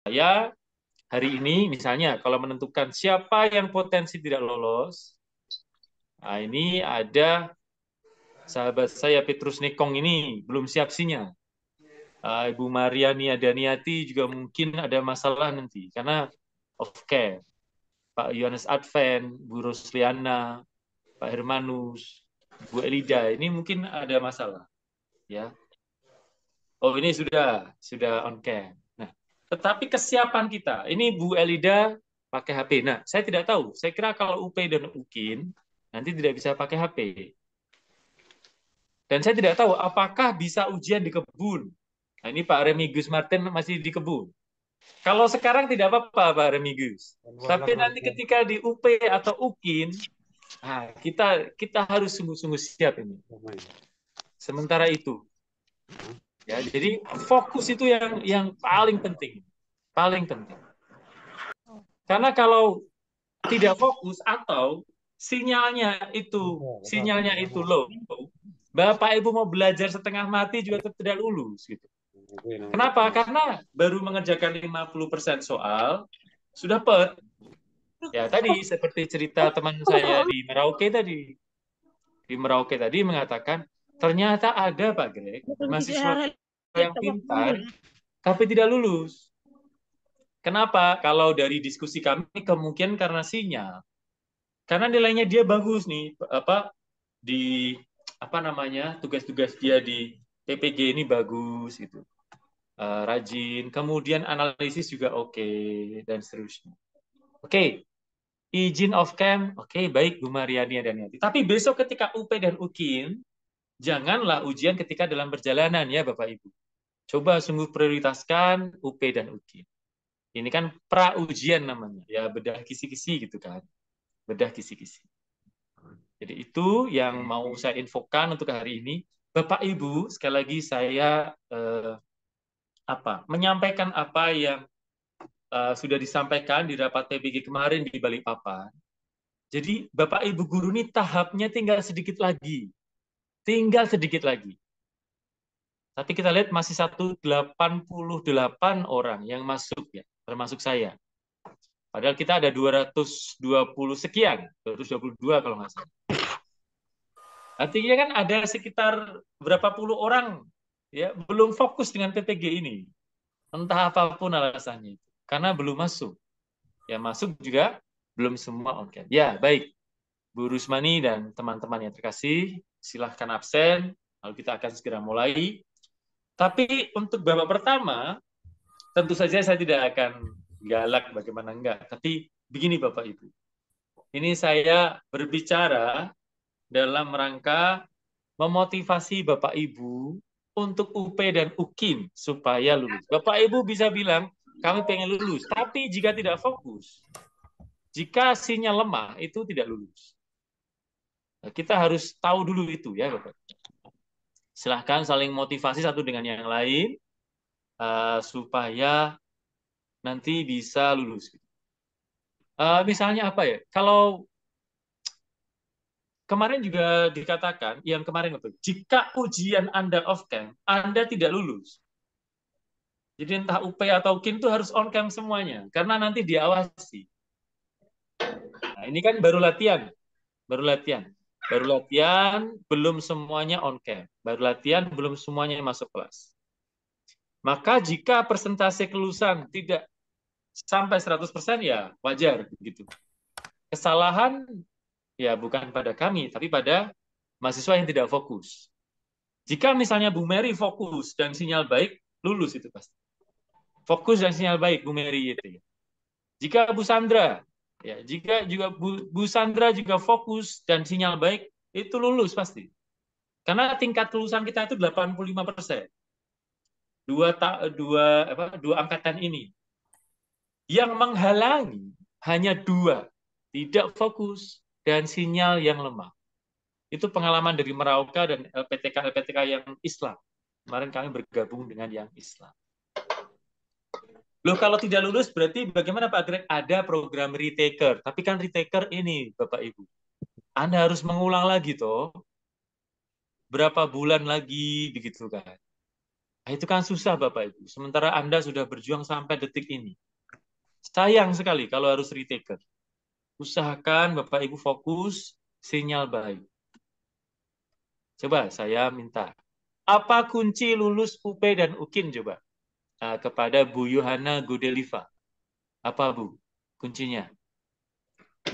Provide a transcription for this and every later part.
Saya hari ini misalnya kalau menentukan siapa yang potensi tidak lolos, nah ini ada sahabat saya Petrus Nekong ini belum siap sinyal. Ibu Maria Daniati juga mungkin ada masalah nanti karena of care. Pak Yohanes Advent, Bu Rosliana, Pak Hermanus, Bu Elida ini mungkin ada masalah, ya. Oh ini sudah on cam. Nah, tetapi kesiapan kita, ini Bu Elida pakai HP. Nah, saya tidak tahu. Saya kira kalau UP dan UKIN nanti tidak bisa pakai HP. Dan saya tidak tahu apakah bisa ujian di kebun. Nah, ini Pak Remigius Martin masih di kebun. Kalau sekarang tidak apa-apa Pak Remigius. Tapi nanti ketika di UP atau UKIN, nah, kita harus sungguh-sungguh siap ini. Sementara itu, ya, jadi fokus itu yang paling penting, paling penting. Karena kalau tidak fokus atau sinyalnya itu low, Bapak Ibu mau belajar setengah mati juga tetap tidak lulus gitu. Kenapa? Karena baru mengerjakan 50% soal sudah pet. Ya tadi seperti cerita teman saya di Merauke tadi. Di Merauke tadi mengatakan ternyata ada Pak Greg mahasiswa yang pintar tapi tidak lulus. Kenapa? Kalau dari diskusi kami kemungkinan karena sinyal. Karena nilainya dia bagus nih, apa di apa namanya tugas-tugas dia di PPG ini bagus gitu. Rajin, kemudian analisis juga oke, dan seterusnya. Oke, izin off cam, oke, baik Bu Mariani dan Yanti. Tapi besok ketika UP dan UKIN, janganlah ujian ketika dalam perjalanan ya Bapak Ibu. Coba sungguh prioritaskan UP dan UKIN. Ini kan pra ujian namanya, ya bedah kisi-kisi gitu kan, bedah kisi-kisi. Jadi itu yang mau saya infokan untuk hari ini. Bapak Ibu, sekali lagi saya menyampaikan apa yang sudah disampaikan di rapat PBG kemarin di Balikpapan. Jadi Bapak Ibu guru ini tahapnya tinggal sedikit lagi. Tinggal sedikit lagi. Tapi kita lihat masih 188 orang yang masuk ya, termasuk saya. Padahal kita ada 220 sekian, 222 kalau nggak salah. Artinya kan ada sekitar berapa puluh orang ya belum fokus dengan PPG ini. Entah apapun alasannya itu. Karena belum masuk. Ya masuk juga belum semua oke. Ya, baik. Bu Rusmani dan teman-teman yang terkasih, silahkan absen. Lalu kita akan segera mulai. Tapi untuk babak pertama, tentu saja saya tidak akan galak bagaimana enggak. Tapi begini Bapak Ibu. Ini saya berbicara dalam rangka memotivasi Bapak Ibu untuk UP dan UKIN supaya lulus. Bapak Ibu bisa bilang, kami pengen lulus. Tapi jika tidak fokus, jika sinyal lemah, itu tidak lulus. Nah, kita harus tahu dulu itu ya Bapak. Silahkan saling motivasi satu dengan yang lain supaya nanti bisa lulus. Misalnya apa ya? Kalau kemarin juga dikatakan, yang kemarin itu, jika ujian Anda off cam, Anda tidak lulus. Jadi entah UP atau KIN itu harus on cam semuanya, karena nanti diawasi. Nah, ini kan baru latihan, baru latihan, baru latihan, belum semuanya on cam, baru latihan, belum semuanya masuk kelas. Maka jika persentase kelulusan tidak sampai 100% ya wajar begitu. Kesalahan ya bukan pada kami, tapi pada mahasiswa yang tidak fokus. Jika misalnya Bu Mary fokus dan sinyal baik, lulus itu pasti. Fokus dan sinyal baik Bu Mary itu. Jika Bu Sandra, ya jika juga Bu Sandra juga fokus dan sinyal baik, itu lulus pasti. Karena tingkat kelulusan kita itu 85%. Dua angkatan ini. Yang menghalangi hanya dua, tidak fokus dan sinyal yang lemah. Itu pengalaman dari Merauka dan LPTK yang Islam. Kemarin kami bergabung dengan yang Islam. Loh kalau tidak lulus berarti bagaimana Pak Greg? Ada program retaker. Tapi kan retaker ini Bapak Ibu. Anda harus mengulang lagi toh. Berapa bulan lagi begitu kan. Nah, itu kan susah Bapak Ibu. Sementara Anda sudah berjuang sampai detik ini. Sayang sekali kalau harus retaker. Usahakan Bapak Ibu fokus, sinyal baik. Coba saya minta. Apa kunci lulus UP dan UKIN coba? Kepada Bu Yohana Godeliva. Apa Bu? Kuncinya?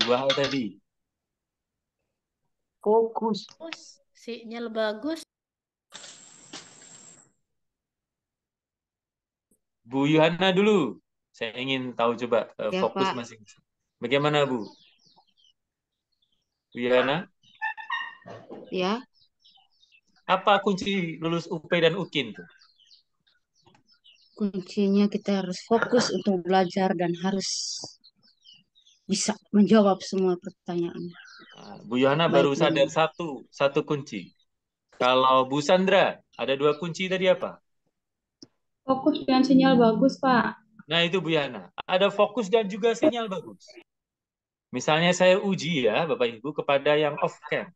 Dua hal tadi. Fokus. Sinyal bagus. Bu Yohana dulu. Saya ingin tahu coba Ya, fokus Pak. masing-masing. Bagaimana Bu? Bu Yohana? Ya, Apa kunci lulus UP dan UKIN tuh? kuncinya kita harus fokus untuk belajar dan harus bisa menjawab semua pertanyaan. Bu Yohana Baik baru sadar satu kunci. Kalau Bu Sandra, ada dua kunci tadi apa? Fokus dan sinyal bagus, Pak. Nah itu Bu Yohana. Ada fokus dan juga sinyal bagus. Misalnya saya uji ya Bapak Ibu kepada yang off cam.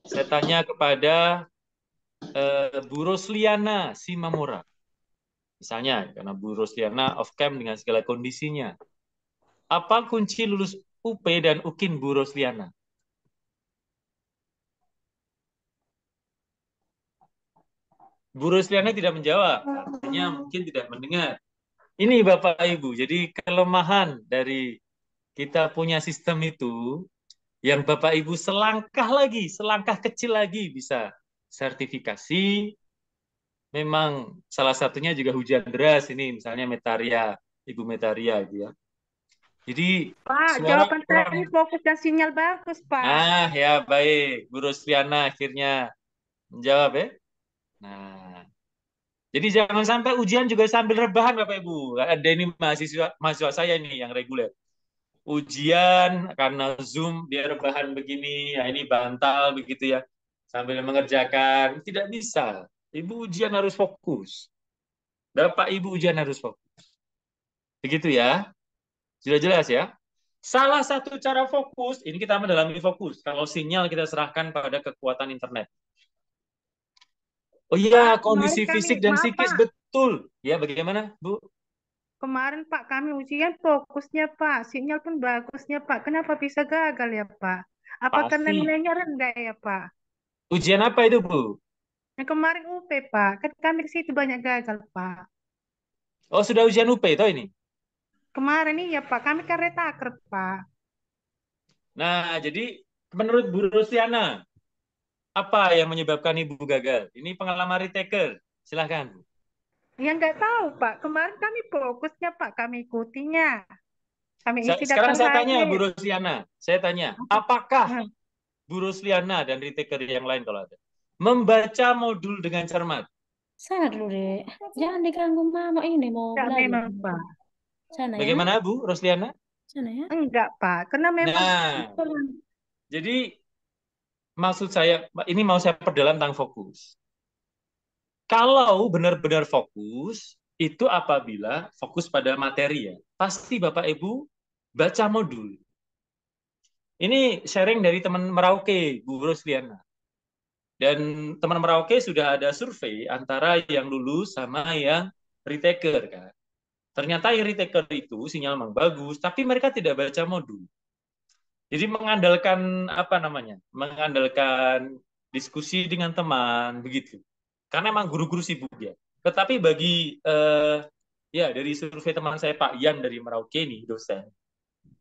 Saya tanya kepada Bu Rosliana Simamura. Misalnya karena Bu Rosliana off cam dengan segala kondisinya. Apa kunci lulus UP dan UKIN Bu Rosliana? Bu Rosliana tidak menjawab, artinya mungkin tidak mendengar. Ini Bapak Ibu, jadi kelemahan dari kita punya sistem itu, yang Bapak Ibu selangkah kecil lagi bisa sertifikasi. Memang salah satunya juga hujan deras ini, misalnya Metaria, Ibu Metaria gitu ya. Jadi Pak, suara jawaban tadi fokus dan sinyal bagus, Pak. ya baik, Bu Rosliana akhirnya menjawab ya. Nah, jadi jangan sampai ujian juga sambil rebahan Bapak Ibu. Ada ini mahasiswa saya ini yang reguler. Ujian karena Zoom dia rebahan begini, ya ini bantal begitu ya. Sambil mengerjakan, tidak bisa. Ibu ujian harus fokus. Bapak Ibu ujian harus fokus. Begitu ya. Sudah jelas ya. Salah satu cara fokus, ini kita mendalami fokus. Kalau sinyal kita serahkan pada kekuatan internet. Oh iya, Pak, kondisi kemarin fisik kami, dan maaf, psikis Pak. betul. Ya, bagaimana, Bu? Kemarin Pak kami ujian fokusnya Pak, sinyal pun bagusnya Pak. Kenapa bisa gagal ya Pak? Apa karena Pasti. nilainya rendah ya Pak? Ujian apa itu, Bu? Yang kemarin UP Pak, kan kami di situ banyak gagal Pak. Oh, sudah ujian UP itu ini? Kemarin iya Pak, kami kan retaker Pak. Nah, jadi menurut Bu Rustiana, apa yang menyebabkan Ibu gagal? Ini pengalaman retaker. Silahkan. Ya nggak tahu Pak, kemarin kami fokusnya Pak, kami ikutinya. Kami isi Sekarang daftar saya tanya hadir. Bu Rustiana, saya tanya, apakah Hmm. Bu Rusliana dan retaker yang lain kalau ada membaca modul dengan cermat? Sana dulu deh. Jangan diganggu mama ini mau Enggak belajar. memang Pak. Sana ya. Bagaimana Bu Rusliana? Sana ya. Enggak Pak, karena memang Nah, jadi maksud saya, ini mau saya perdalam tentang fokus. Kalau benar-benar fokus, itu apabila fokus pada materi ya. Pasti Bapak Ibu baca modul. Ini sharing dari teman Merauke, Bu Rusliana. Dan teman Merauke sudah ada survei antara yang lulus sama yang retaker kan. Ternyata yang retaker itu sinyal memang bagus, tapi mereka tidak baca modul. Jadi mengandalkan apa namanya? Mengandalkan diskusi dengan teman begitu. Karena memang guru-guru sibuk ya. Tetapi bagi ya dari survei teman saya Pak Yan dari Merauke nih dosen,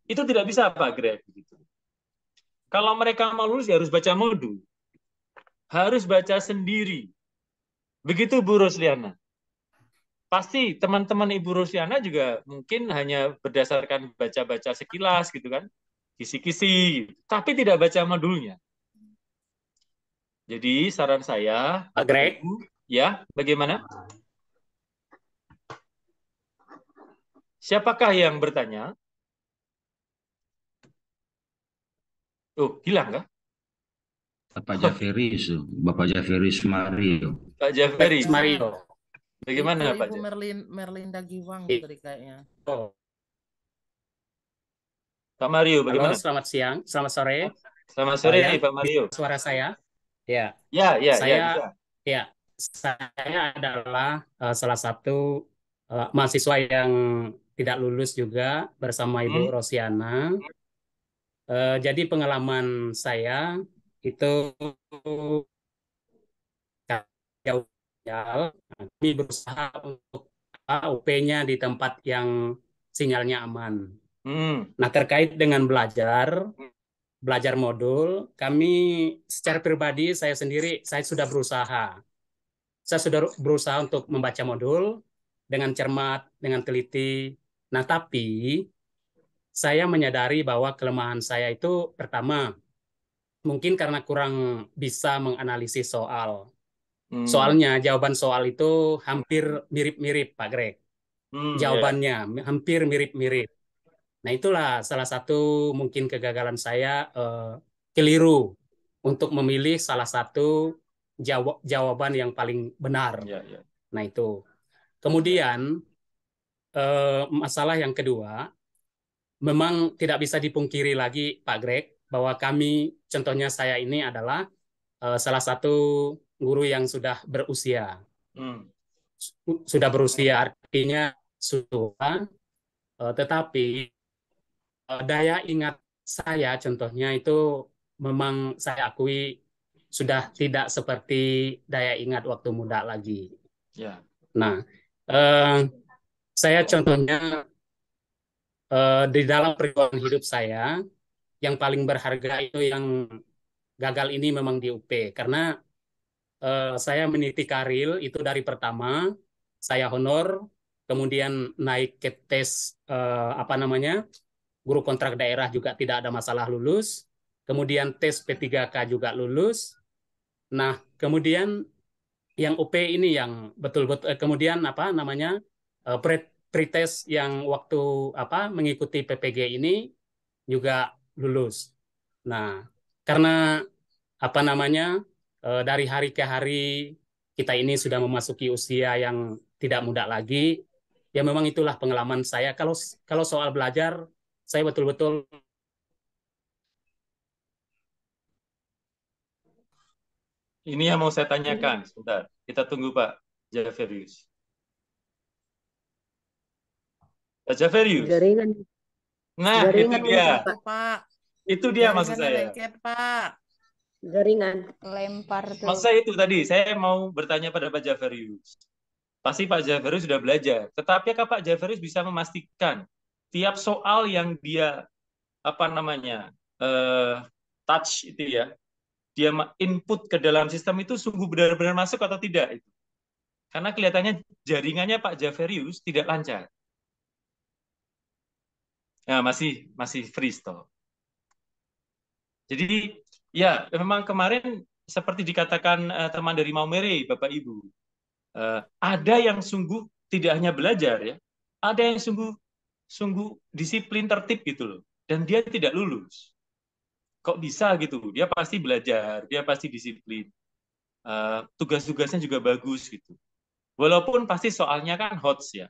itu tidak bisa Pak Greg begitu. Kalau mereka mau lulus ya harus baca modul, harus baca sendiri. Begitu Bu Rosliana. Pasti teman-teman Ibu Rosliana juga mungkin hanya berdasarkan baca-baca sekilas gitu kan, kisi-kisi, tapi tidak baca modulnya. Jadi saran saya, Pak Greg, Ibu, ya, bagaimana? Siapakah yang bertanya? Oh, hilang kah? Bapak Jaferis, Bapak Jaferis Mario. Pak Jaferi. Mario. Bagaimana itu Pak Ibu Jaferi? Merlinda Giwang gitu tadi kayaknya. Oh, Pak Mario, halo, bagaimana? selamat siang, selamat sore. Selamat sore Ya, Pak Mario. suara saya. Ya, Ya, saya bisa. ya, saya adalah salah satu mahasiswa yang tidak lulus juga bersama Ibu Rosiana. Jadi pengalaman saya itu jauh, kami berusaha untuk UP-nya di tempat yang sinyalnya aman. Nah, terkait dengan belajar modul, kami secara pribadi, saya sendiri, saya sudah berusaha. Saya sudah berusaha untuk membaca modul dengan cermat, dengan teliti. Nah, tapi saya menyadari bahwa kelemahan saya itu pertama, mungkin karena kurang bisa menganalisis soal. Soalnya jawaban soal itu hampir mirip-mirip, Pak Greg. Jawabannya hampir mirip-mirip. Nah, itulah salah satu mungkin kegagalan saya, keliru untuk memilih salah satu jawaban yang paling benar. Nah, itu. Kemudian masalah yang kedua, memang tidak bisa dipungkiri lagi, Pak Greg, bahwa kami, contohnya saya ini adalah salah satu guru yang sudah berusia. Sudah berusia artinya sudah, tetapi daya ingat saya contohnya itu memang saya akui sudah tidak seperti daya ingat waktu muda lagi. Nah, saya contohnya di dalam perjuangan hidup saya yang paling berharga itu yang gagal ini memang di UP karena saya meniti karir itu dari pertama saya honor, kemudian naik ke tes guru kontrak daerah juga tidak ada masalah lulus, kemudian tes P3K juga lulus. Nah, kemudian yang UP ini yang betul-betul kemudian pretest yang waktu mengikuti PPG ini juga lulus. Nah, karena dari hari ke hari kita ini sudah memasuki usia yang tidak muda lagi, ya memang itulah pengalaman saya. Kalau soal belajar, saya betul-betul. Ini yang mau saya tanyakan, sebentar. Kita tunggu Pak Javerius. Pak Javerius. Jaringan. Nah, Jaringan itu dia. Pak. Itu dia maksud saya. Lengket, Pak. Jaringan. Lempar tuh. Maksud saya itu tadi, saya mau bertanya pada Pak Javerius. Pasti Pak Javerius sudah belajar. Tetapi Pak Javerius bisa memastikan tiap soal yang dia touch itu ya, dia input ke dalam sistem itu sungguh benar-benar masuk atau tidak itu. Karena kelihatannya jaringannya Pak Javerius tidak lancar. Nah, masih freestyle. Jadi ya memang kemarin seperti dikatakan teman dari Maumere, Bapak Ibu, ada yang sungguh tidak hanya belajar ya, ada yang sungguh disiplin tertib gitu loh, dan dia tidak lulus. Kok bisa gitu? Dia pasti belajar, dia pasti disiplin, tugas-tugasnya juga bagus gitu. Walaupun pasti soalnya kan HOTS ya,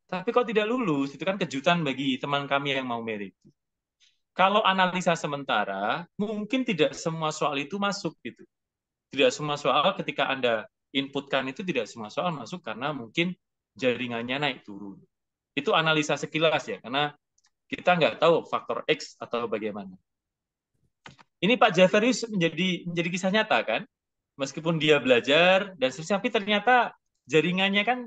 tapi kok tidak lulus, itu kan kejutan bagi teman kami yang Maumere. Kalau analisa sementara, mungkin tidak semua soal itu masuk gitu. Tidak semua soal ketika Anda inputkan itu tidak semua soal masuk karena mungkin jaringannya naik turun. Itu analisa sekilas ya, karena kita nggak tahu faktor X atau bagaimana. Ini Pak Javerius menjadi kisah nyata kan? Meskipun dia belajar dan tapi ternyata jaringannya kan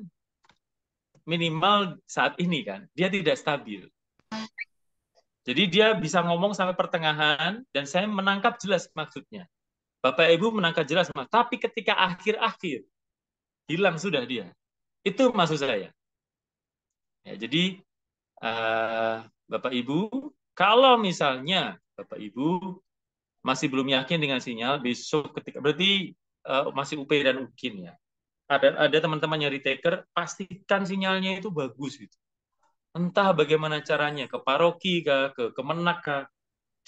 minimal saat ini kan, dia tidak stabil. Jadi dia bisa ngomong sampai pertengahan dan saya menangkap jelas maksudnya. Bapak Ibu menangkap jelas, tapi ketika akhir-akhir hilang sudah dia. Itu maksud saya. Ya, jadi Bapak Ibu, kalau misalnya Bapak Ibu masih belum yakin dengan sinyal, besok ketika berarti masih UP dan UKIN ya. Ada teman-teman yang retaker, pastikan sinyalnya itu bagus gitu. Entah bagaimana caranya, ke paroki kah, ke Kemenak kah,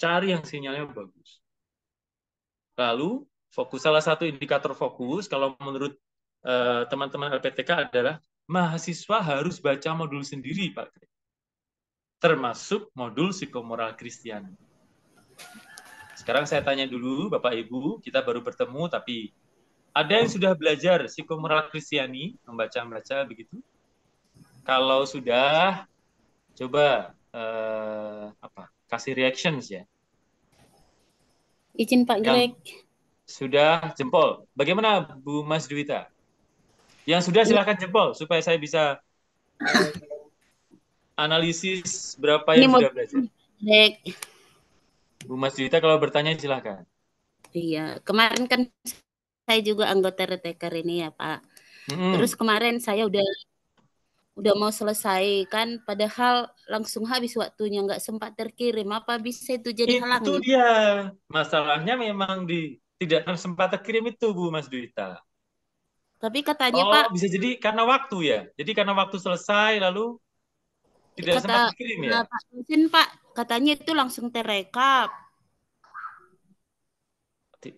cari yang sinyalnya bagus. Lalu, salah satu indikator fokus, kalau menurut teman-teman LPTK adalah mahasiswa harus baca modul sendiri, Pak. Termasuk modul psikomoral Kristiani. Sekarang saya tanya dulu, Bapak Ibu, kita baru bertemu, tapi Ada yang sudah belajar psikomoral Kristiani, membaca-baca begitu? Kalau sudah, coba kasih reactions ya. Izin Pak Greg. Sudah jempol. Bagaimana Bu Mas Dwita? Yang sudah silahkan jempol supaya saya bisa analisis berapa yang sudah belajar. Greg. Bu Mas Dwita kalau bertanya silahkan. Iya, kemarin kan saya juga anggota Reteker ini ya Pak. Terus kemarin saya udah mau selesai kan, padahal langsung habis waktunya, nggak sempat terkirim. Apa bisa itu jadi halangan? Itu dia masalahnya, memang tidak sempat terkirim itu Bu Mas Dwita. Tapi katanya Pak, bisa jadi karena waktu ya. Jadi karena waktu selesai lalu tidak sempat terkirim ya. Pak Izin Pak, katanya itu langsung terekap.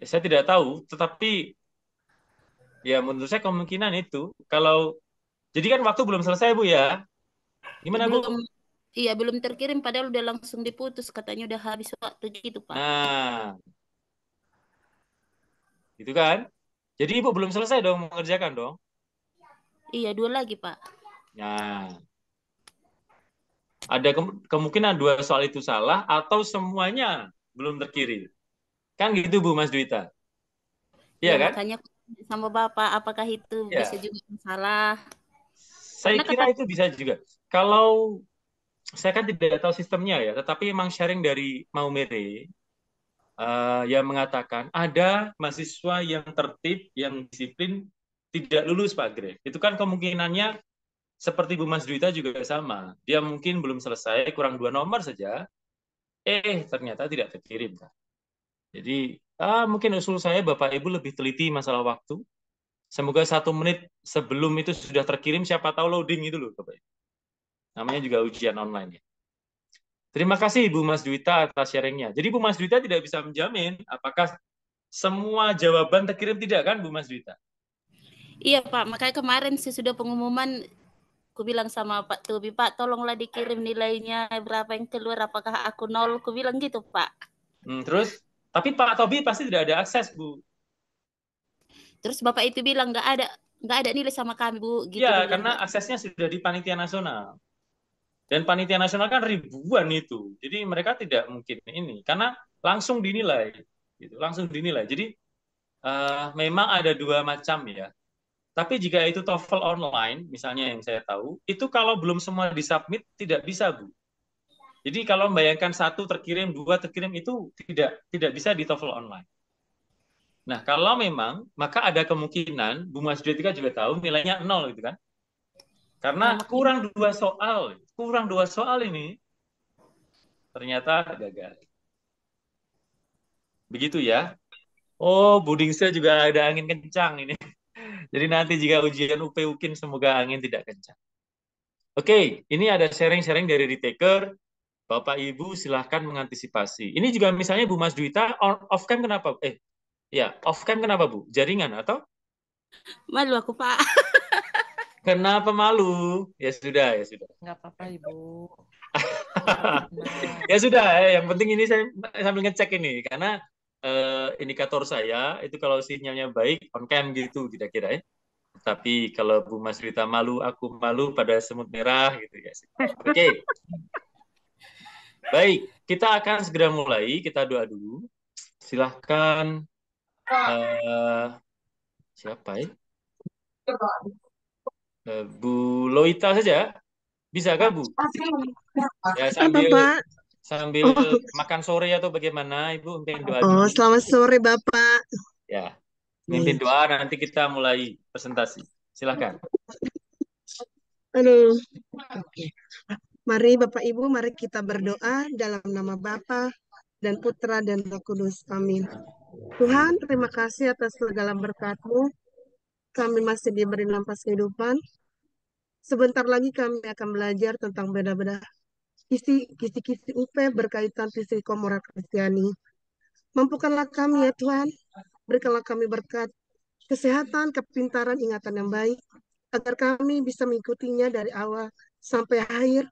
Saya tidak tahu, tetapi ya menurut saya kemungkinan itu kalau jadi kan waktu belum selesai Bu ya. Gimana Bu? Iya, belum terkirim padahal udah langsung diputus, katanya udah habis waktu gitu Pak. Nah, gitu kan? Jadi Ibu belum selesai dong mengerjakan dong? Iya, 2 lagi Pak. Nah, ada kemungkinan 2 soal itu salah atau semuanya belum terkirim. Kan gitu Bu Mas Dwita? Iya kan? Makanya sama Bapak, apakah itu bisa juga salah? Saya kira itu bisa juga. Kalau saya kan tidak tahu sistemnya ya, tetapi memang sharing dari Maumere yang mengatakan ada mahasiswa yang tertib, yang disiplin tidak lulus Pak Greg. Itu kan kemungkinannya seperti Bu Mas Dwita juga sama. Dia mungkin belum selesai, kurang 2 nomor saja, ternyata tidak terkirim. Jadi mungkin usul saya Bapak Ibu lebih teliti masalah waktu. Semoga 1 menit sebelum itu sudah terkirim, siapa tahu loading itu loh Bapak Ibu. Namanya juga ujian online ya. Terima kasih Bu Mas Dwita atas sharingnya. Jadi Bu Mas Dwita tidak bisa menjamin apakah semua jawaban terkirim, tidak kan Bu Mas Dwita? Iya Pak, makanya kemarin sesudah pengumuman aku bilang sama Pak Tobi, Pak tolonglah dikirim nilainya berapa yang keluar, apakah aku 0, aku bilang gitu Pak. Terus, tapi Pak Tobi pasti tidak ada akses Bu. Terus Bapak itu bilang nggak ada nilai sama kami Bu. Gitu ya, karena aksesnya sudah di panitia nasional. Dan panitia nasional kan ribuan itu. Jadi mereka tidak mungkin ini, karena langsung dinilai. Gitu, langsung dinilai. Jadi memang ada 2 macam ya. Tapi jika itu TOEFL online, misalnya yang saya tahu, itu kalau belum semua disubmit tidak bisa Bu. Jadi kalau membayangkan 1 terkirim, 2 terkirim, itu tidak bisa di TOEFL online. Nah, kalau memang, maka ada kemungkinan, Bu Mas Dwita juga tahu, nilainya 0 gitu kan. Karena kurang 2 soal ini, ternyata gagal. Begitu ya. Oh, Budingse juga ada angin kencang ini. Jadi nanti jika ujian UP UKIN, semoga angin tidak kencang. Oke, ini ada sharing-sharing dari Retaker. Bapak Ibu silahkan mengantisipasi. Ini juga misalnya Bu Mas Dwita, off cam kenapa? Off cam kenapa Bu? Jaringan atau? Malu aku Pak. Kenapa malu? Ya sudah. Nggak apa-apa Ibu. Ya sudah, yang penting ini saya sambil ngecek ini, karena indikator saya itu kalau sinyalnya baik, on cam gitu kira-kira ya. Tapi kalau Bu Mas Rita malu, aku malu pada semut merah gitu ya. Oke. Baik, kita akan segera mulai. Kita doa dulu. Silahkan. Siapa ya? Bu Loita saja. Bisa kah Bu? Ya, sambil makan sore atau bagaimana Ibu, mimpin doa dulu. Selamat sore Bapak. Ya, mimpin doa, nanti kita mulai presentasi. Silakan. Aduh. Mari Bapak Ibu, mari kita berdoa dalam nama Bapa dan Putra dan Roh Kudus. Amin. Tuhan, terima kasih atas segala berkat-Mu. Kami masih diberi nafas kehidupan. Sebentar lagi kami akan belajar tentang beda-beda kisi-kisi UP berkaitan psikomoral Kristiani. Mampukanlah kami ya Tuhan, berikanlah kami berkat kesehatan, kepintaran, ingatan yang baik, agar kami bisa mengikutinya dari awal sampai akhir.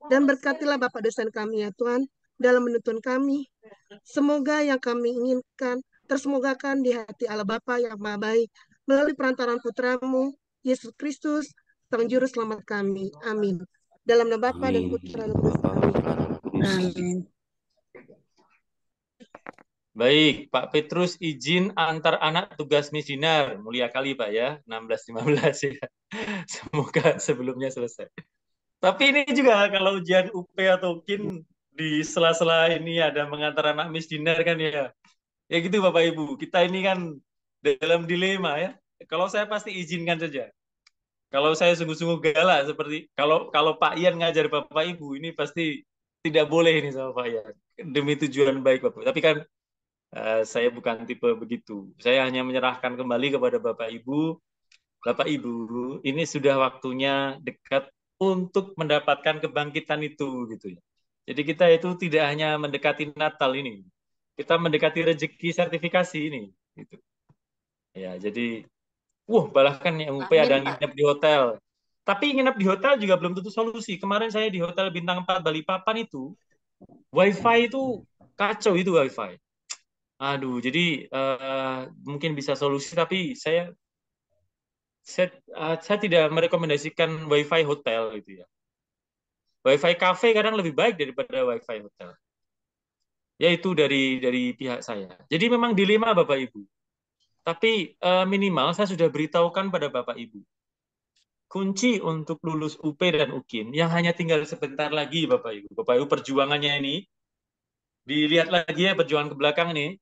Dan berkatilah Bapak dosen kami ya Tuhan, dalam menuntun kami. Semoga yang kami inginkan tersemogakan di hati Allah Bapa yang Maha Baik melalui perantaraan putramu, Yesus Kristus, Sang Juru Selamat kami. Amin. Dalam nama Bapa dan Amin. Putra dan Roh Kudus. Amin. Amin. Baik, Pak Petrus izin antar anak tugas misdinar. Mulia kali Pak ya, 16-15 ya. Semoga sebelumnya selesai. Tapi ini juga kalau ujian UP atau UKIN di sela-sela ini ada mengantar anak misdinar kan ya. Ya gitu Bapak Ibu, kita ini kan dalam dilema ya. Kalau saya pasti izinkan saja. Kalau saya sungguh-sungguh galak seperti kalau Pak Ian ngajar Bapak Ibu ini pasti tidak boleh ini sama Pak Ian. Demi tujuan baik Bapak. Tapi kan saya bukan tipe begitu. Saya hanya menyerahkan kembali kepada Bapak Ibu. Bapak Ibu, ini sudah waktunya dekat untuk mendapatkan kebangkitan itu gitu ya. Jadi kita itu tidak hanya mendekati Natal ini. Kita mendekati rezeki sertifikasi ini gitu. Ya, jadi bahkan yang UP ada nginep di hotel. Tapi nginep di hotel juga belum tentu solusi. Kemarin saya di Hotel Bintang 4 Balikpapan itu, WiFi itu kacau itu WiFi. Aduh, jadi mungkin bisa solusi, tapi saya tidak merekomendasikan WiFi hotel gitu ya. WiFi cafe kadang lebih baik daripada WiFi hotel. Yaitu dari pihak saya. Jadi memang dilema Bapak Ibu. Tapi minimal saya sudah beritahukan pada Bapak Ibu. Kunci untuk lulus UP dan UKIN yang hanya tinggal sebentar lagi Bapak Ibu. Bapak Ibu perjuangannya ini, dilihat lagi ya perjuangan ke belakang nih.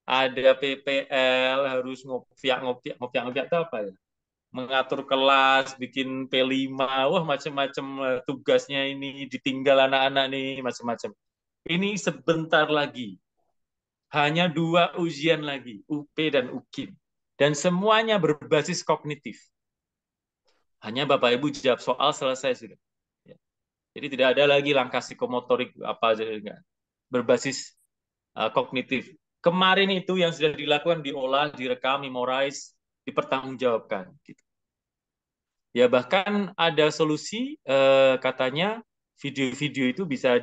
Ada PPL, harus ngopiak itu apa ya? Mengatur kelas, bikin P5, macam-macam tugasnya ini, ditinggal anak-anak nih, macam-macam. Ini sebentar lagi. Hanya 2 ujian lagi, UP dan UKIN. Dan semuanya berbasis kognitif. Hanya Bapak Ibu jawab soal selesai sudah. Ya. Jadi tidak ada lagi langkah psikomotorik apa aja enggak. Berbasis kognitif. Kemarin itu yang sudah dilakukan diolah, direkam, memorize, dipertanggungjawabkan. Gitu. Ya bahkan ada solusi katanya video-video itu bisa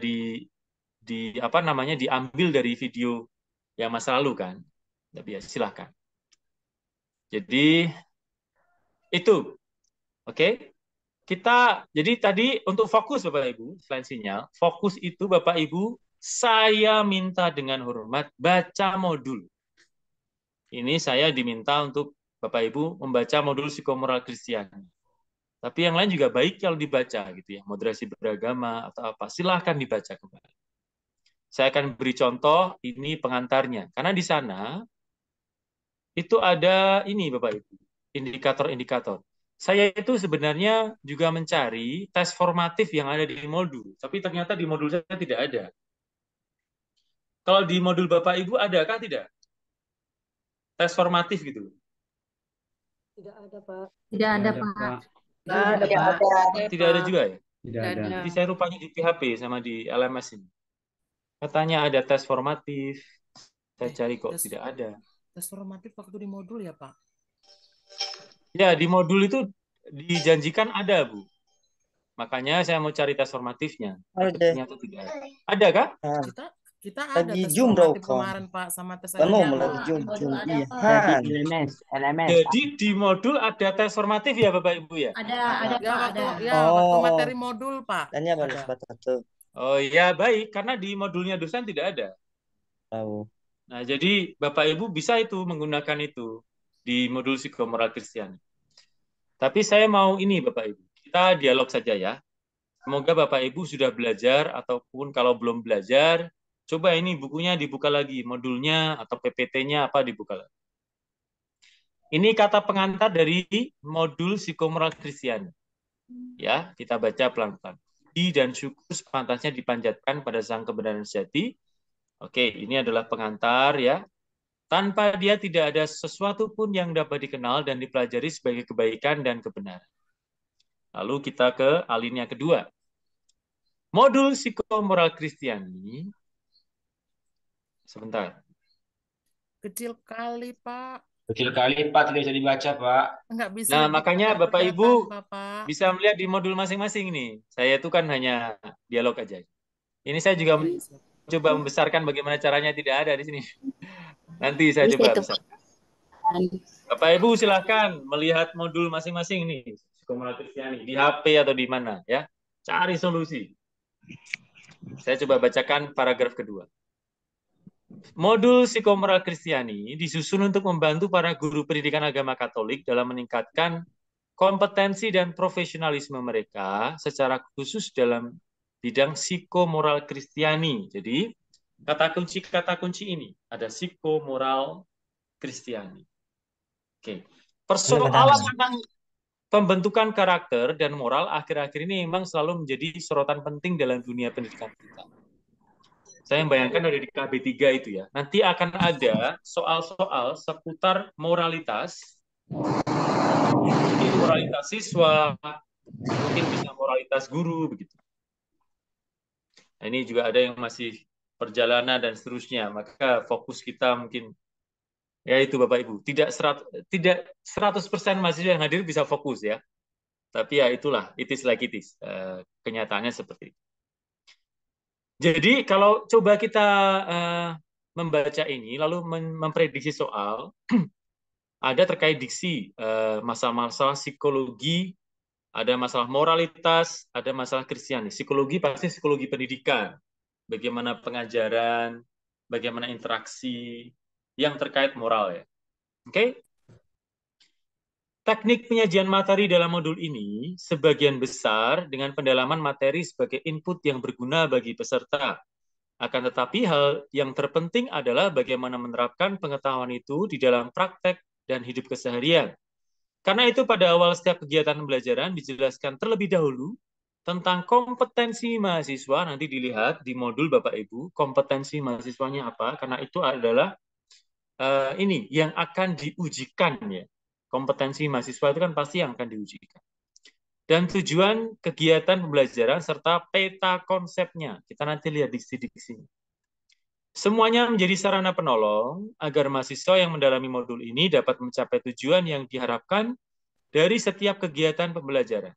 diambil dari video yang masa lalu kan. Tapi ya silahkan. Jadi itu, oke? Jadi tadi untuk fokus Bapak Ibu, selain sinyal, fokus itu Bapak Ibu, saya minta dengan hormat baca modul. Ini saya diminta untuk Bapak Ibu membaca modul psikomoral Kristiani. Tapi yang lain juga baik kalau dibaca gitu ya, moderasi beragama atau apa, silahkan dibaca kembali. Saya akan beri contoh, ini pengantarnya. Karena di sana itu ada ini Bapak Ibu, indikator-indikator. Saya itu sebenarnya juga mencari tes formatif yang ada di modul, tapi ternyata di modul saya tidak ada. Kalau di modul Bapak Ibu adakah tidak? Tes formatif gitu. Tidak ada, Pak. Tidak ada, Pak. Tidak ada juga ya? Tidak ada. Jadi saya rupanya di PHP sama di LMS ini. Katanya ada tes formatif. Saya cari kok tidak ada. Tes formatif waktu di modul ya, Pak? Ya, di modul itu dijanjikan ada, Bu. Makanya saya mau cari tes formatifnya. Ternyata tidak ada. Ada kah? Kita ada tes formatif kemarin, Pak, sama tes Jadi di modul ada tes formatif ya, Bapak Ibu ya? Ada, Pak. Waktu materi modul, Pak. Oh ya, baik. Karena di modulnya dosen tidak ada. Nah, jadi Bapak Ibu bisa itu menggunakan itu di modul psikomoral Kristiani. Tapi saya mau ini Bapak Ibu, kita dialog saja ya. Semoga Bapak Ibu sudah belajar ataupun kalau belum belajar, coba ini bukunya dibuka lagi, modulnya atau PPT-nya apa dibuka lagi. Ini kata pengantar dari modul psikomoral Kristiani. Ya, kita baca pelan-pelan. Puji dan syukur sepantasnya dipanjatkan pada Sang Kebenaran Sejati. Oke, ini adalah pengantar ya. Tanpa dia tidak ada sesuatu pun yang dapat dikenal dan dipelajari sebagai kebaikan dan kebenaran. Lalu kita ke alinea kedua. Modul psikomoral Kristiani. Sebentar. Kecil kali, Pak. Kecil kali, Pak. Tidak bisa dibaca, Pak. Enggak bisa. Nah, makanya Bapak Ibu bisa melihat di modul masing-masing nih. Saya itu kan hanya dialog aja. Ini saya juga coba membesarkan bagaimana caranya tidak ada di sini. Nanti saya Bisa coba itu. besar. Bapak Ibu silahkan melihat modul masing-masing nih, psikomoral Kristiani di HP atau di mana ya. Cari solusi. Saya coba bacakan paragraf kedua. Modul psikomoral Kristiani disusun untuk membantu para guru pendidikan agama Katolik dalam meningkatkan kompetensi dan profesionalisme mereka secara khusus dalam bidang psikomoral Kristiani. Jadi kata kunci ini ada psikomoral Kristiani. Oke. Persoalan tentang pembentukan karakter dan moral akhir-akhir ini memang selalu menjadi sorotan penting dalam dunia pendidikan kita. Saya membayangkan ada di KB3 itu ya. Nanti akan ada soal-soal seputar moralitas. Mungkin moralitas siswa, mungkin bisa moralitas guru begitu. Nah, ini juga ada yang masih perjalanan dan seterusnya. Maka fokus kita mungkin ya itu Bapak Ibu, tidak 100% mahasiswa yang hadir bisa fokus ya. Tapi ya itulah, it is like it is. Kenyataannya seperti itu. Jadi kalau coba kita membaca ini, lalu memprediksi soal, ada terkait diksi, masalah-masalah psikologi, ada masalah moralitas, ada masalah Kristiani. Psikologi pasti psikologi pendidikan, bagaimana pengajaran, bagaimana interaksi, yang terkait moral ya. Oke? Teknik penyajian materi dalam modul ini sebagian besar dengan pendalaman materi sebagai input yang berguna bagi peserta. Akan tetapi hal yang terpenting adalah bagaimana menerapkan pengetahuan itu di dalam praktek dan hidup keseharian. Karena itu pada awal setiap kegiatan pembelajaran dijelaskan terlebih dahulu tentang kompetensi mahasiswa. Nanti dilihat di modul Bapak Ibu, kompetensi mahasiswanya apa, karena itu adalah ini yang akan diujikan ya. Kompetensi mahasiswa itu kan pasti yang akan diujikan. Dan tujuan kegiatan pembelajaran serta peta konsepnya. Kita nanti lihat diksi-diksinya. Semuanya menjadi sarana penolong agar mahasiswa yang mendalami modul ini dapat mencapai tujuan yang diharapkan dari setiap kegiatan pembelajaran.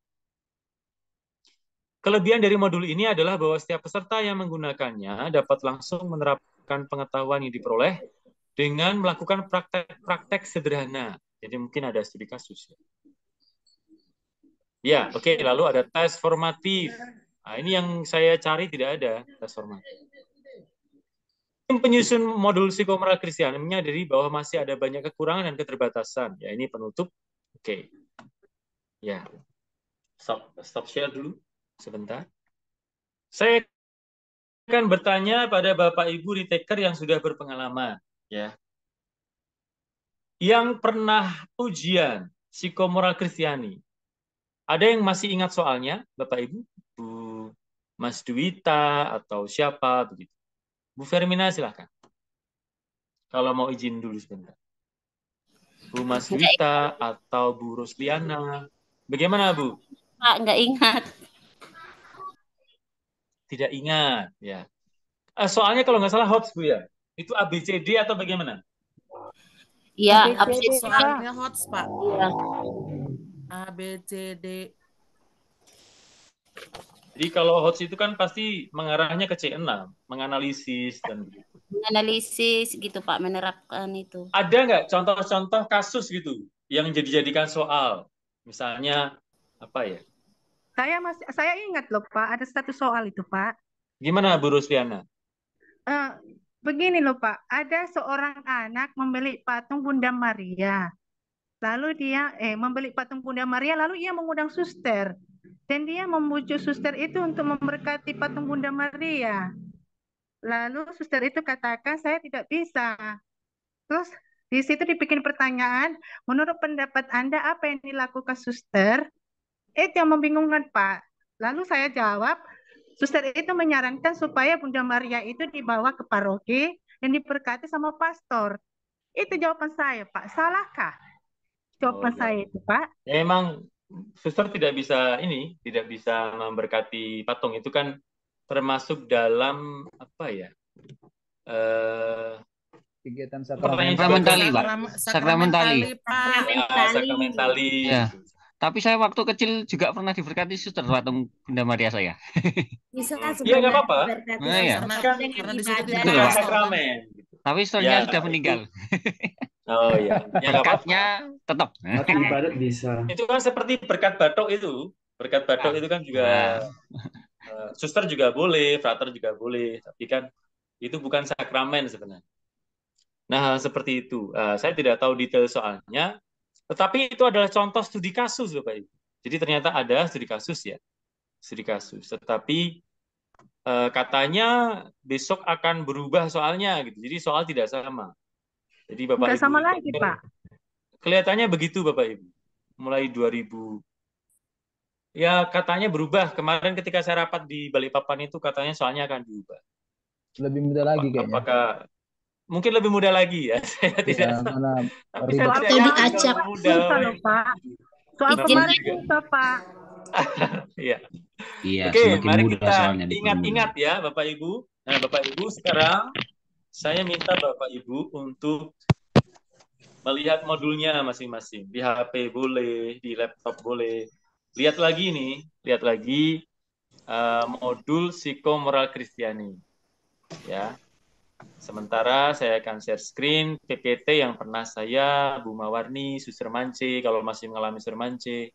Kelebihan dari modul ini adalah bahwa setiap peserta yang menggunakannya dapat langsung menerapkan pengetahuan yang diperoleh dengan melakukan praktek-praktek sederhana. Jadi mungkin ada studi kasus. Ya, oke. Lalu ada tes formatif. Nah, ini yang saya cari tidak ada tes formatif. Tim penyusun modul psikomoral Kristiani menyadari bahwa masih ada banyak kekurangan dan keterbatasan. Ya, ini penutup. Oke. Ya. Stop share dulu sebentar. Saya akan bertanya pada Bapak Ibu retaker yang sudah berpengalaman, ya. Yang pernah ujian psikomoral Kristiani. Ada yang masih ingat soalnya, Bapak Ibu? Bu Mas Dwita atau siapa begitu? Bu Fermina silahkan. Kalau mau izin dulu sebentar. Bu Mas Dwita atau Bu Rusliana. Bagaimana, Bu? Pak, nggak ingat. Tidak ingat, ya. Soalnya kalau nggak salah HOTS, Bu ya. Itu ABCD atau bagaimana? Iya, ABCD, soalnya HOTS, Pak. Iya. ABCD. Jadi kalau HOTS itu kan pasti mengarahnya ke C6, menganalisis dan begitu. Menganalisis gitu Pak, menerapkan itu. Ada nggak contoh-contoh kasus gitu yang dijadikan soal? Misalnya apa ya? Saya ingat loh Pak, ada satu soal itu Pak. Gimana Bu Rusliana? Begini loh Pak, ada seorang anak membeli patung Bunda Maria. Lalu dia membeli patung Bunda Maria, lalu ia mengundang suster. Dan dia membujuk suster itu untuk memberkati patung Bunda Maria. Lalu suster itu katakan, saya tidak bisa. Terus di situ dibikin pertanyaan, menurut pendapat Anda apa yang dilakukan suster? Itu yang membingungkan Pak. Lalu saya jawab, suster itu menyarankan supaya Bunda Maria itu dibawa ke paroki dan diberkati sama pastor. Itu jawaban saya, Pak. Salahkah jawaban saya itu, Pak? Ya, emang suster tidak bisa memberkati patung. Itu kan termasuk dalam apa ya? Kegiatan sakramentali, Pak. Sakramentali. Sakramentali. Ya. Tapi saya waktu kecil juga pernah diberkati suster patung Bunda Maria saya. Bisa Iya nggak apa-apa. Nah, ya. Karena di situ tidak sakramen. Gitu. Tapi susternya sudah meninggal. Oh ya, ya nggak apa-apa. Berkatnya tetap. Mati ibadat bisa. Itu kan seperti berkat batok itu. Berkat batok itu kan juga suster juga boleh, frater juga boleh, tapi kan itu bukan sakramen sebenarnya. Nah, seperti itu. Saya tidak tahu detail soalnya, tetapi itu adalah contoh studi kasus, Bapak Ibu. Jadi ternyata ada studi kasus ya, studi kasus. Tetapi katanya besok akan berubah soalnya, gitu. Jadi soal tidak sama. Jadi Bapak Nggak Ibu sama lagi, Pak. kelihatannya begitu, Bapak Ibu. Mulai 2000. Ya, katanya berubah. Kemarin ketika saya rapat di Balikpapan itu katanya soalnya akan berubah. Lebih mudah lagi kayaknya. Apakah mungkin lebih mudah lagi ya? Saya tidak tahu. Mana Tapi ribet. saya Atau tidak diacak. yakin mudah. Susah loh, Pak. Soal Izin. kemarin susah, Pak. Iya. Iya, Oke, semakin mari mudah kita soalnya dipermudah. ingat-ingat ya, Bapak Ibu. Nah, Bapak Ibu sekarang saya minta Bapak Ibu untuk melihat modulnya masing-masing. Di HP boleh, di laptop boleh. Lihat lagi nih, lihat lagi modul psikomoral Kristiani. Ya. Sementara saya akan share screen PPT yang pernah saya, Bu Mawarni, Suster Mance, kalau masih mengalami Suster Mance,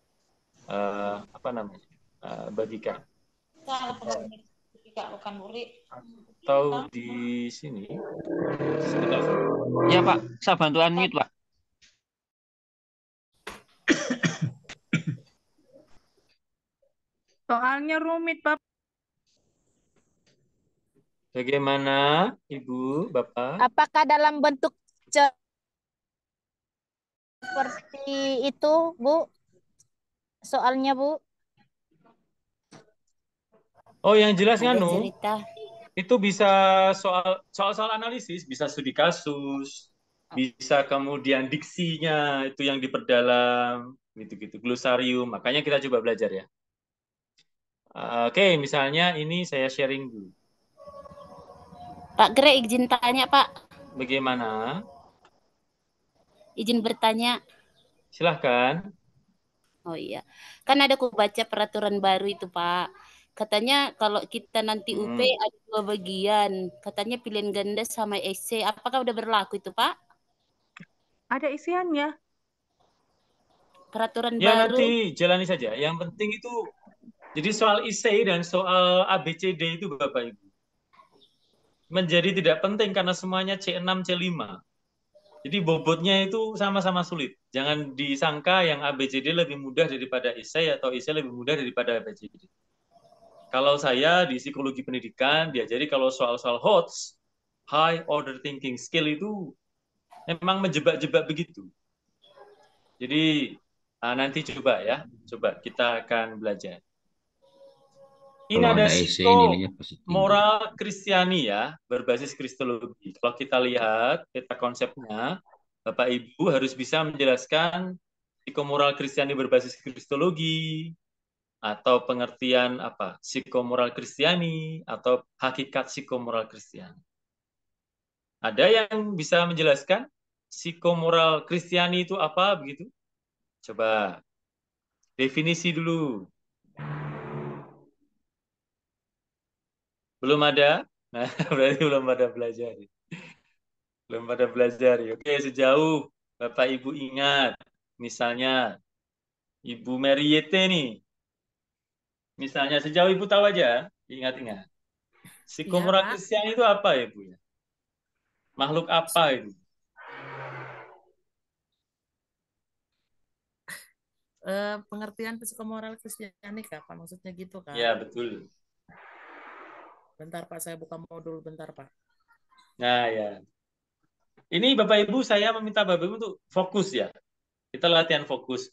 bagikan. Atau di sini. Ya Pak, saya bantu unmute Pak. Soalnya rumit, Pak. Bagaimana, Ibu, Bapak? Apakah dalam bentuk seperti itu, Bu? Soalnya, Bu? Oh, yang jelas Ada nganu, cerita. itu bisa soal analisis, bisa studi kasus, bisa kemudian diksinya itu yang diperdalam, gitu-gitu, glosarium. Makanya kita coba belajar ya. Oke, misalnya ini saya sharing dulu. Pak Gre, izin tanya, Pak. Bagaimana? Izin bertanya. Silahkan. Oh iya. Kan ada aku baca peraturan baru itu, Pak. Katanya kalau kita nanti UP ada 2 bagian. Katanya pilihan ganda sama SC. Apakah udah berlaku itu, Pak? Ada isiannya. Peraturan Ya, baru. nanti jalani saja. Yang penting itu, jadi soal IC dan soal ABCD itu Bapak Ibu menjadi tidak penting karena semuanya C6, C5. Jadi bobotnya itu sama-sama sulit. Jangan disangka yang ABCD lebih mudah daripada IC atau IC lebih mudah daripada ABCD. Kalau saya di psikologi pendidikan diajari kalau soal-soal HOTS, high order thinking skill itu memang menjebak-jebak begitu. Jadi nanti coba ya, coba kita akan belajar. Ini Kalau ada ada EC nilainya positif. moral Kristiani ya, berbasis kristologi. Kalau kita lihat peta konsepnya, Bapak Ibu harus bisa menjelaskan psikomoral Kristiani berbasis kristologi, atau pengertian apa? Psikomoral Kristiani, atau hakikat psikomoral Kristiani. Ada yang bisa menjelaskan psikomoral Kristiani itu apa begitu? Coba definisi dulu. Belum ada? Nah, berarti belum pada belajar. Belum pada belajar. Oke, sejauh Bapak Ibu ingat, misalnya Ibu Mariette nih. Misalnya sejauh Ibu tahu aja, ingat-ingat. Psikomoral Kristiani itu apa ya, Bu? Makhluk apa itu? Pengertian psikomoral Kristiani apa maksudnya gitu kan? Ya, betul. Bentar Pak, saya buka modul bentar Pak. Nah, ya. Ini Bapak Ibu, saya meminta Bapak Ibu untuk fokus ya. Kita latihan fokus.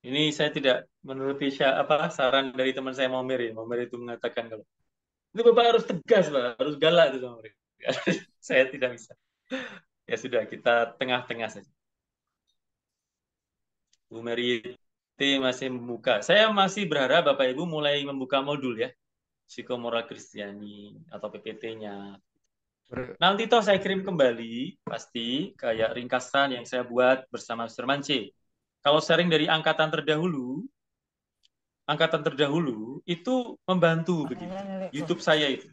Ini saya tidak menuruti saran dari teman saya Momer ya. Momer itu mengatakan kalau itu Bapak harus tegas, Pak, harus galak itu sama mereka. Saya tidak bisa. Ya sudah, kita tengah-tengah saja. Bu Mary masih membuka. Saya masih berharap Bapak Ibu mulai membuka modul ya. Psikomoral Kristiani atau PPT-nya. Nanti toh saya kirim kembali, pasti kayak ringkasan yang saya buat bersama Mr. Mance. Kalau sharing dari angkatan terdahulu itu membantu begitu. YouTube saya itu.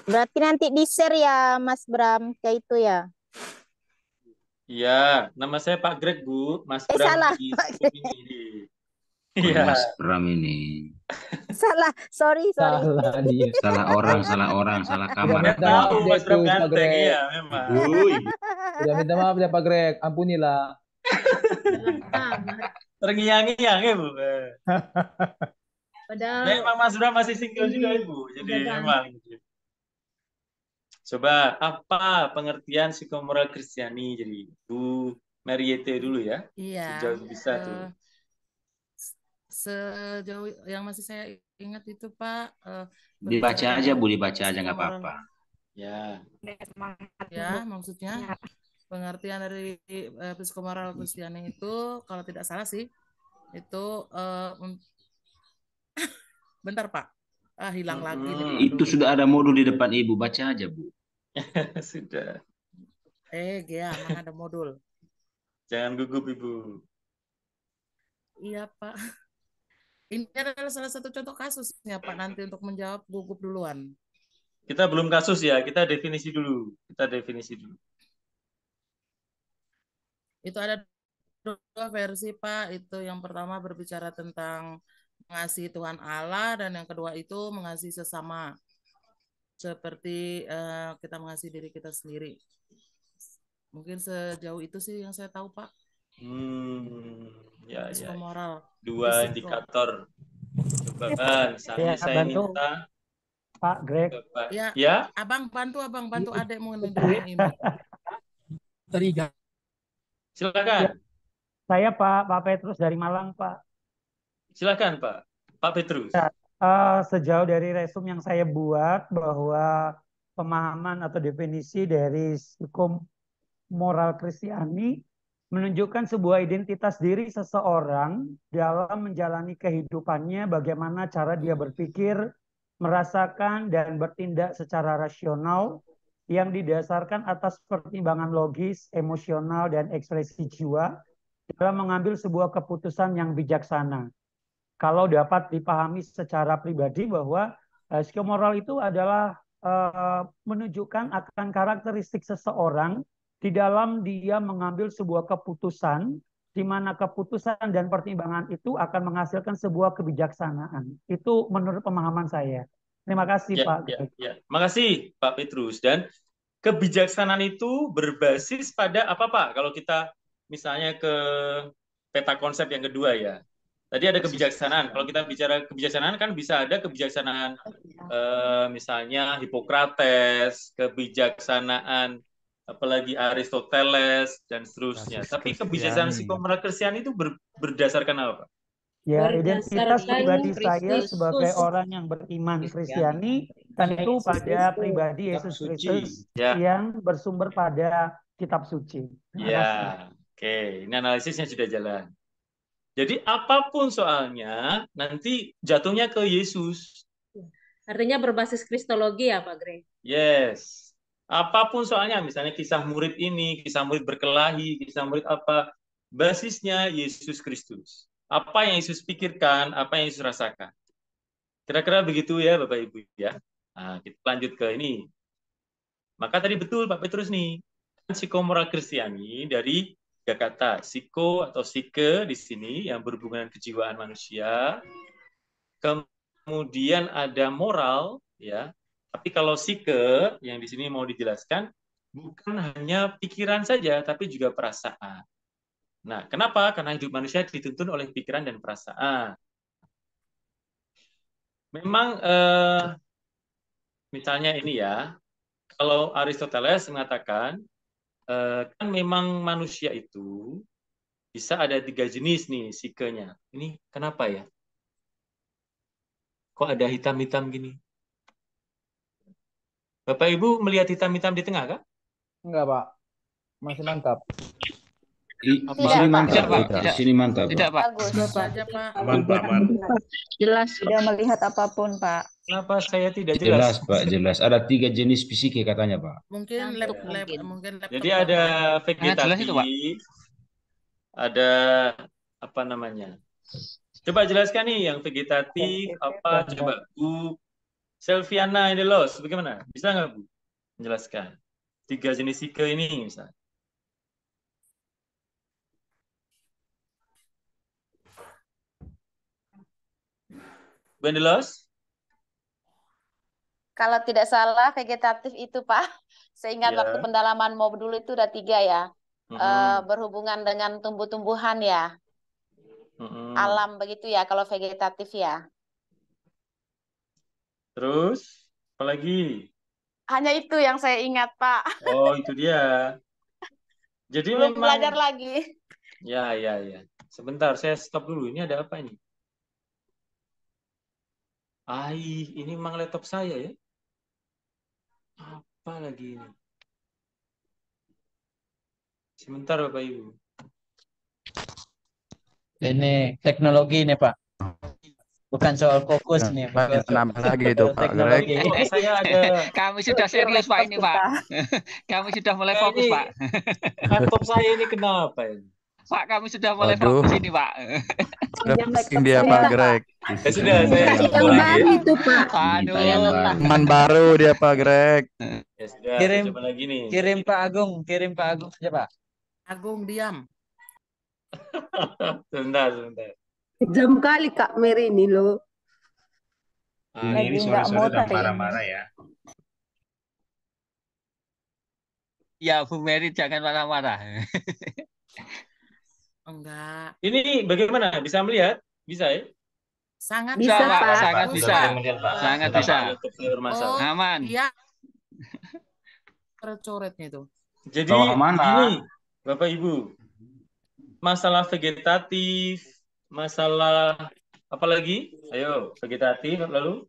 Berarti nanti di-share ya Mas Bram ke itu ya. Iya, nama saya Pak Greg, Bu. Mas Bram Salah, di Pak Zoom Greg. ini. Oh, Iya. Mas Bram ini. Salah, sorry. Salah dia. Salah orang, salah Udah kamar. minta Tahu maaf deh Mas Bram tuh Pak ganteng, Greg. iya memang. Udah minta maaf ya Pak Greg. Ampunilah. Terngiang-ngiang ya, Bu. Padahal Memang Mas Bram masih single juga, ini Ibu. Jadi udah ganteng. memang. Coba apa pengertian psikomoral Kristiani? Jadi Bu Mariette dulu ya. Iya. Sejauh bisa tuh. Sejauh yang masih saya ingat itu Pak, Dibaca aja, Bu, dibaca aja nggak psikomoral. apa-apa. Ya. Ya, maksudnya pengertian dari psikomoral Kristiani itu kalau tidak salah sih itu bentar Pak. Hilang lagi nih Pak. Itu sudah ada modul di depan Ibu, baca aja, Bu. Sudah. Gea, mana ada modul? Jangan gugup, Ibu. Iya Pak. Ini adalah salah satu contoh kasusnya Pak, nanti untuk menjawab gugup duluan. Kita belum kasus ya, kita definisi dulu. Itu ada dua versi Pak. Itu yang pertama berbicara tentang mengasihi Tuhan Allah, dan yang kedua itu mengasihi sesama. Seperti kita mengasihi diri kita sendiri. Mungkin sejauh itu sih yang saya tahu Pak. Ya. Psikomoral. Dua indikator. Coba misalnya saya minta Pak Greg. Ya. Abang bantu adekmu ini. Silakan. Saya Pak Petrus dari Malang, Pak. Silakan Pak Petrus. Sejauh dari resume yang saya buat bahwa pemahaman atau definisi dari psikomoral Kristiani menunjukkan sebuah identitas diri seseorang dalam menjalani kehidupannya, bagaimana cara dia berpikir, merasakan, dan bertindak secara rasional yang didasarkan atas pertimbangan logis, emosional, dan ekspresi jiwa dalam mengambil sebuah keputusan yang bijaksana. Kalau dapat dipahami secara pribadi bahwa psikomoral itu adalah menunjukkan akan karakteristik seseorang di dalam dia mengambil sebuah keputusan, di mana keputusan dan pertimbangan itu akan menghasilkan sebuah kebijaksanaan. Itu menurut pemahaman saya. Terima kasih Pak. Ya. Makasih Pak Petrus. Dan kebijaksanaan itu berbasis pada apa Pak? Kalau kita misalnya ke peta konsep yang kedua ya. Tadi ada kebijaksanaan. Kalau kita bicara kebijaksanaan kan bisa ada kebijaksanaan misalnya Hippocrates, kebijaksanaan apalagi Aristoteles dan seterusnya. Tapi kebijaksanaan psikomoral Kristiani itu berdasarkan apa? Ya, identitas pribadi saya sebagai orang yang beriman Kristiani tentu pada pribadi Yesus Kristus yang bersumber pada kitab suci. Ya, oke. Ini analisisnya sudah jalan. Jadi apapun soalnya nanti jatuhnya ke Yesus. Artinya berbasis kristologi ya Pak Greg? Yes. Apapun soalnya, misalnya kisah murid ini, kisah murid berkelahi, kisah murid apa, basisnya Yesus Kristus. Apa yang Yesus pikirkan, apa yang Yesus rasakan. Kira-kira begitu ya Bapak Ibu ya. Nah, kita lanjut ke ini. Maka tadi betul Pak Petrus nih, psikomoral Kristiani dari tiga kata, psiko atau psike di sini yang berhubungan dengan kejiwaan manusia. Kemudian ada moral ya. Tapi kalau psike yang di sini mau dijelaskan bukan hanya pikiran saja tapi juga perasaan. Nah, kenapa? Karena hidup manusia dituntun oleh pikiran dan perasaan. Memang misalnya ini ya, kalau Aristoteles mengatakan kan memang manusia itu bisa ada 3 jenis nih psikenya. Ini kenapa ya? Kok ada hitam-hitam gini? Bapak Ibu melihat hitam-hitam di tengah kan? Enggak, Pak. Masih mantap. Di sini mantap, Pak. Di sini mantap. Tidak, Pak. Mantap. Jelas sudah melihat apapun, Pak. Kenapa saya tidak Jelas, jelas? Pak, jelas. Ada 3 jenis psike katanya, Pak. Mungkin mungkin Jadi ada vegetatif, ada apa namanya? Coba jelaskan nih yang vegetatif apa? Coba Bu Selviana ini los, bagaimana? Bisa nggak Bu menjelaskan 3 jenis sike ini misalnya? Bu Endelos? Kalau tidak salah vegetatif itu Pak, seingat waktu Ya. pendalaman MOB dulu itu udah 3 ya. Berhubungan dengan tumbuh-tumbuhan ya. Alam begitu ya kalau vegetatif ya. Terus apa lagi? Hanya itu yang saya ingat Pak. Oh, itu dia. Jadi Belum memang belajar lagi. ya. Sebentar, saya stop dulu. Ini ada apa ini? Ini memang laptop saya ya. Apa lagi ini? Sebentar Bapak Ibu. Ini teknologi nih Pak. Bukan soal fokus nih. Nambah lagi itu Pak Greg. Saya ada. Kami sudah serius Pak ini Pak. Kami sudah mulai fokus Pak. Laptop saya ini kenapa ini? Pak, kami sudah mulai fokus ini Pak. Pusing dia Pak Greg. Ya sudah, saya coba lagi. Itu Pak. Aduh. Teman baru dia Pak Greg. Ya sudah, Kirim, saya coba lagi nih. kirim Pak Agung saja Pak. Agung diam. Sebentar. Jam kali Kak Mary ini loh. Ini sore-sore udah marah-marah ya. Ya, Bu Mary jangan marah-marah. Enggak. Ini bagaimana? Bisa melihat? Bisa ya? Sangat Bisa, bisa, Pak. Pak. Sangat bisa. Sangat bisa. Oh, Aman. iya. Tercoretnya itu. Jadi Bawa kemana? ini Bapak Ibu, masalah vegetatif, masalah apa lagi? Ayo, vegetatif lalu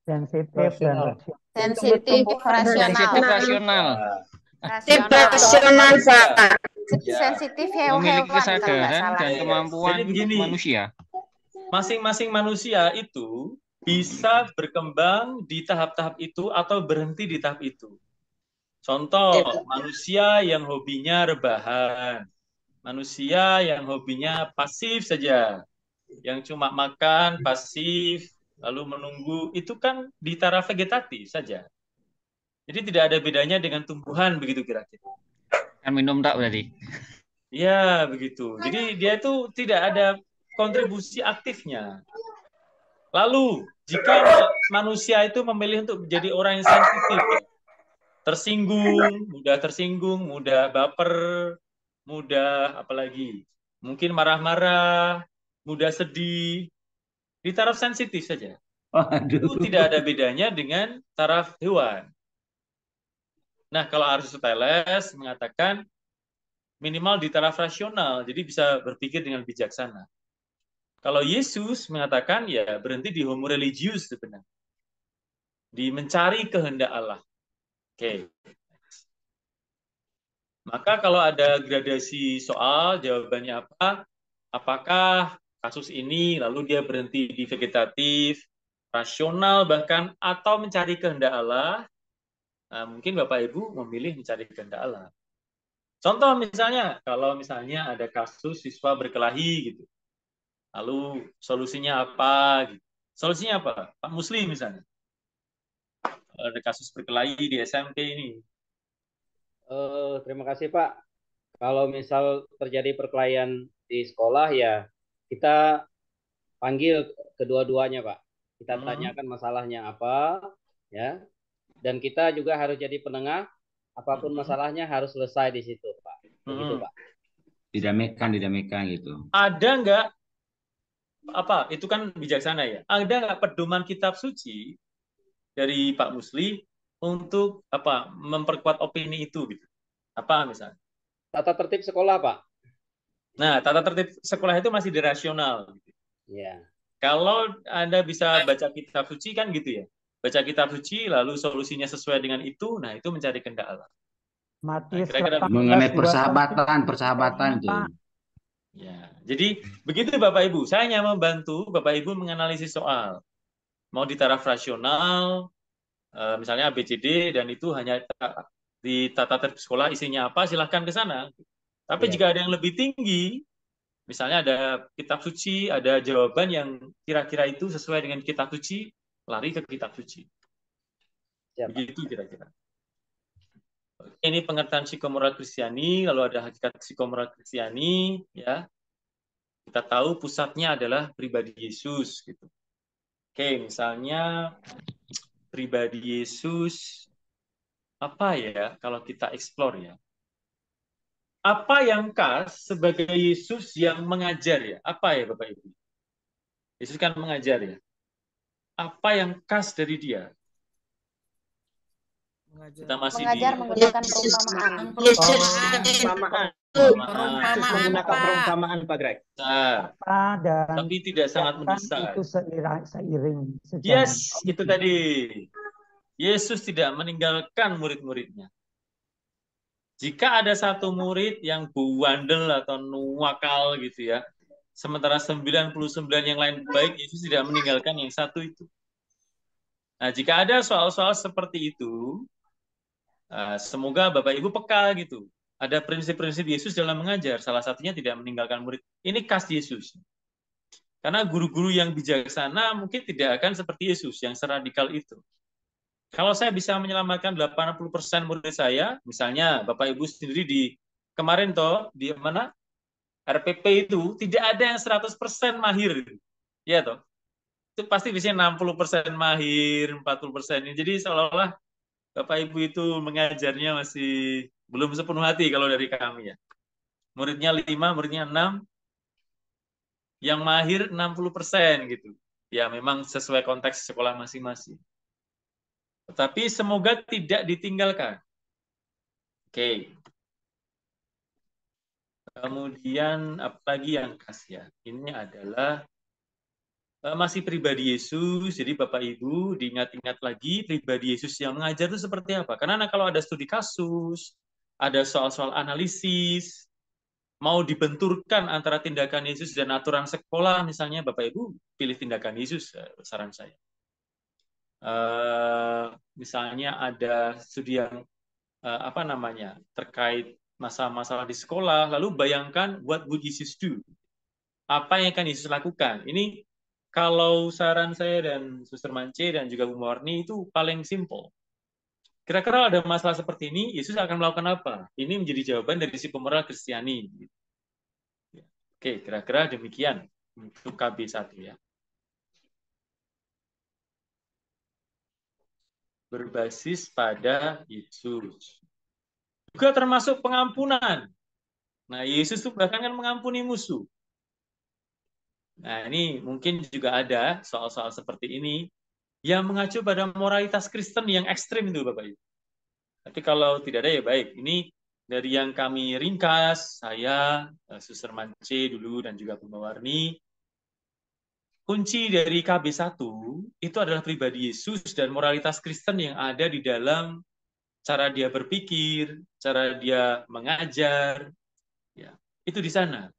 Sensitif dan Sensitif, rasional. Rasional, Pak. Sensitif Memiliki hewan kalau nggak kesadaran salah. dan kemampuan Jadi begini, manusia. masing-masing manusia itu bisa berkembang di tahap-tahap itu atau berhenti di tahap itu. Contoh, manusia yang hobinya rebahan, manusia yang hobinya pasif saja, yang cuma makan pasif, lalu menunggu, itu kan di taraf vegetatif saja. Jadi tidak ada bedanya dengan tumbuhan begitu kira-kira. Kan minum tak berarti? Ya, begitu. Jadi dia itu tidak ada kontribusi aktifnya. Lalu, jika manusia itu memilih untuk menjadi orang yang sensitif, tersinggung, mudah baper, mudah apalagi, mungkin marah-marah, mudah sedih, di taraf sensitif saja. Itu tidak ada bedanya dengan taraf hewan. Nah, kalau Aristoteles mengatakan minimal di taraf rasional, jadi bisa berpikir dengan bijaksana. Kalau Yesus mengatakan ya berhenti di homo religius sebenarnya. Di mencari kehendak Allah. Oke. Maka kalau ada gradasi soal, jawabannya apa? Apakah kasus ini lalu dia berhenti di vegetatif, rasional bahkan, atau mencari kehendak Allah? Nah, mungkin Bapak Ibu memilih mencari kehendak Allah. Contoh misalnya, kalau misalnya ada kasus siswa berkelahi gitu. Lalu solusinya apa? Gitu. Solusinya apa? Pak Muslim misalnya. Ada kasus berkelahi di SMP ini. Terima kasih Pak. Kalau misal terjadi perkelahian di sekolah ya kita panggil kedua-duanya Pak. Kita tanyakan masalahnya apa ya. Dan kita juga harus jadi penengah. Apapun masalahnya harus selesai di situ Pak. Begitu Pak. Didamaikan gitu. Ada nggak apa? Itu kan bijaksana ya. Ada nggak pedoman kitab suci dari Pak Musli untuk apa memperkuat opini itu gitu? Apa misalnya? Tata tertib sekolah Pak. Nah, tata tertib sekolah itu masih dirasional. Gitu. Ya. Kalau Anda bisa baca kitab suci kan gitu ya. Baca kitab suci lalu solusinya sesuai dengan itu, nah itu mencari kehendak Allah. Matius Mengenai persahabatan itu. Ya, jadi begitu Bapak Ibu. Saya hanya membantu Bapak Ibu menganalisis soal. Mau di taraf rasional, misalnya ABCD, dan itu hanya di tata tertib sekolah isinya apa, silahkan ke sana. Tapi jika ada yang lebih tinggi, misalnya ada kitab suci, ada jawaban yang kira-kira itu sesuai dengan kitab suci, lari ke kitab suci. Begitu kira-kira. Ini pengertian psikomoral Kristiani, lalu ada hakikat psikomoral Kristiani, ya. Kita tahu pusatnya adalah pribadi Yesus, gitu. Oke, misalnya pribadi Yesus apa ya kalau kita explore ya? Apa yang khas sebagai Yesus yang mengajar ya? Apa ya Bapak Ibu? Yesus kan mengajar ya. Apa yang khas dari dia? Kita masih mengajar menggunakan perumpamaan. Menggunakan perumpamaan Pak Greg. Nah, dan tapi tidak sangat mendesak. Itu seiring sejalan. Yes, itu tadi. Yesus tidak meninggalkan murid-muridnya. Jika ada satu murid yang buandel atau nuwakal gitu ya, sementara 99 yang lain baik, Yesus tidak meninggalkan yang satu itu. Nah, jika ada soal-soal seperti itu, semoga Bapak Ibu peka gitu. Ada prinsip-prinsip Yesus dalam mengajar, salah satunya tidak meninggalkan murid. Ini khas Yesus. Karena guru-guru yang bijaksana mungkin tidak akan seperti Yesus, yang seradikal itu. Kalau saya bisa menyelamatkan 80% murid saya, misalnya Bapak Ibu sendiri di kemarin toh di mana RPP itu tidak ada yang 100% mahir. Ya toh. Itu pasti bisa 60% mahir, 40%. Jadi seolah-olah Bapak Ibu itu mengajarnya masih belum sepenuh hati kalau dari kami ya. Muridnya 5, muridnya 6, yang mahir 60% gitu. Ya memang sesuai konteks sekolah masing-masing. Tetapi semoga tidak ditinggalkan. Oke. Kemudian apalagi yang khas ya? Ini adalah masih pribadi Yesus. Jadi Bapak Ibu diingat-ingat lagi pribadi Yesus yang mengajar itu seperti apa? Karena kalau ada studi kasus, ada soal-soal analisis, mau dibenturkan antara tindakan Yesus dan aturan sekolah, misalnya Bapak Ibu pilih tindakan Yesus, saran saya. Misalnya ada studi yang terkait masalah-masalah di sekolah, lalu bayangkan what would Jesus do? Apa yang akan Yesus lakukan? Ini kalau saran saya dan Suster Mance dan juga Bu Morni itu paling simple. Kira-kira ada masalah seperti ini, Yesus akan melakukan apa? Ini menjadi jawaban dari psikomoral Kristiani. Oke, kira-kira demikian untuk KB1 ya. Berbasis pada Yesus. Juga termasuk pengampunan. Nah, Yesus itu bahkan kan mengampuni musuh. Nah, ini mungkin juga ada soal-soal seperti ini yang mengacu pada moralitas Kristen yang ekstrim itu, Bapak Ibu. Tapi kalau tidak ada ya baik. Ini dari yang kami ringkas, saya, Suster Mance dulu, dan juga Bu Warni, kunci dari KB1 itu adalah pribadi Yesus dan moralitas Kristen yang ada di dalam cara dia berpikir, cara dia mengajar, ya, itu di sana.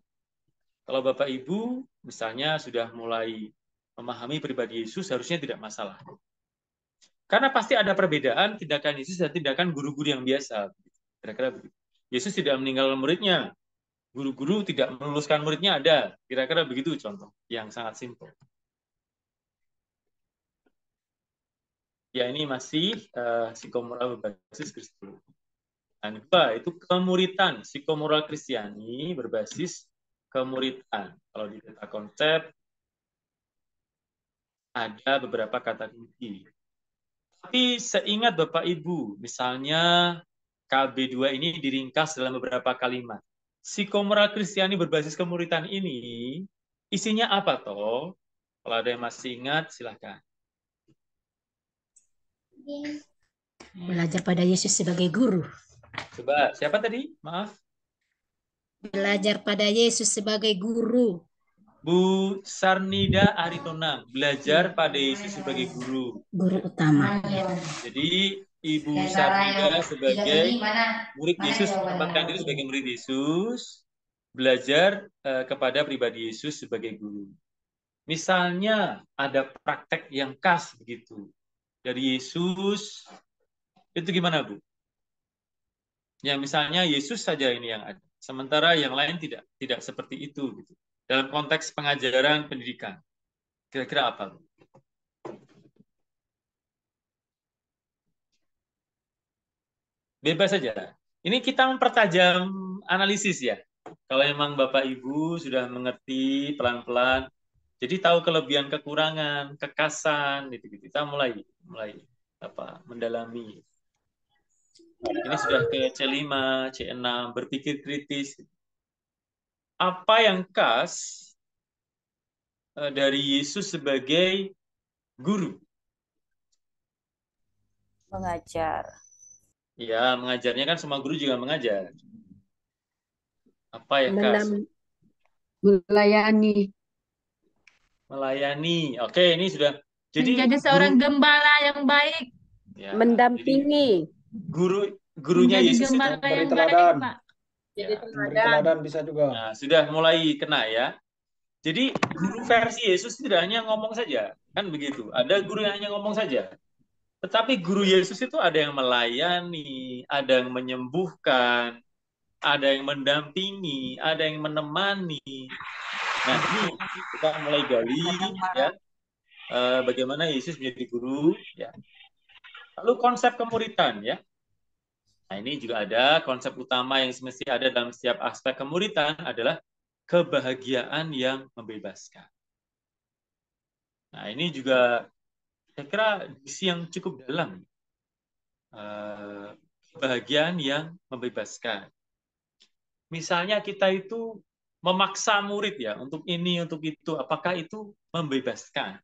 Kalau Bapak Ibu misalnya sudah mulai memahami pribadi Yesus, harusnya tidak masalah. Karena pasti ada perbedaan tindakan Yesus dan tindakan guru-guru yang biasa. Kira-kira begitu. Yesus tidak meninggalkan muridnya, guru-guru tidak meluluskan muridnya ada. Kira-kira begitu contoh yang sangat simpel. Ya, ini masih psikomoral berbasis Kristologi. Dan kedua, itu kemuritan. Psikomoral Kristiani berbasis kemuritan. Kalau di data konsep, ada beberapa kata kunci. Tapi seingat Bapak Ibu, misalnya KB2 ini diringkas dalam beberapa kalimat. Psikomoral Kristiani berbasis kemuritan ini, isinya apa toh? Kalau ada yang masih ingat, silakan. Belajar pada Yesus sebagai guru. Coba, siapa tadi? Maaf. Belajar pada Yesus sebagai guru. Bu Sarnida Aritonang, belajar pada Yesus sebagai guru. Guru utama. Jadi Ibu Sarnida sebagai murid Yesus, menempatkan diri sebagai murid Yesus, belajar kepada pribadi Yesus sebagai guru. Misalnya ada praktek yang khas begitu dari Yesus, itu gimana Bu? Ya misalnya Yesus saja ini yang ada, sementara yang lain tidak seperti itu gitu. Dalam konteks pengajaran pendidikan, kira-kira apa? Bebas saja. Ini kita mempertajam analisis ya. Kalau memang Bapak Ibu sudah mengerti pelan-pelan, jadi tahu kelebihan kekurangan, kekasan, gitu-gitu. Kita mulai mendalami. Ini sudah ke C5, C6, berpikir kritis. Apa yang khas dari Yesus sebagai guru? Mengajar. Ya, mengajarnya kan semua guru juga mengajar. Apa yang khas? Melayani. Melayani. Oke, ini sudah. Jadi menjadi seorang gembala yang baik. Ya, mendampingi. Gurunya menjadi Yesus itu gembala memberi yang teladan. baik, Pak. Ya, memberi teladan bisa juga. Nah, sudah mulai kena ya. Jadi guru versi Yesus tidak hanya ngomong saja, kan begitu. Ada guru yang hanya ngomong saja. Tetapi guru Yesus itu ada yang melayani, ada yang menyembuhkan, ada yang mendampingi, ada yang menemani. Nah, ini kita mulai gali ya, bagaimana Yesus menjadi guru ya. Lalu konsep kemuridan ya. Nah, ini juga ada konsep utama yang semestinya ada dalam setiap aspek kemuridan adalah kebahagiaan yang membebaskan. Nah, ini juga saya kira diksi yang cukup dalam. Kebahagiaan yang membebaskan. Misalnya kita itu memaksa murid ya untuk ini, untuk itu, apakah itu membebaskan?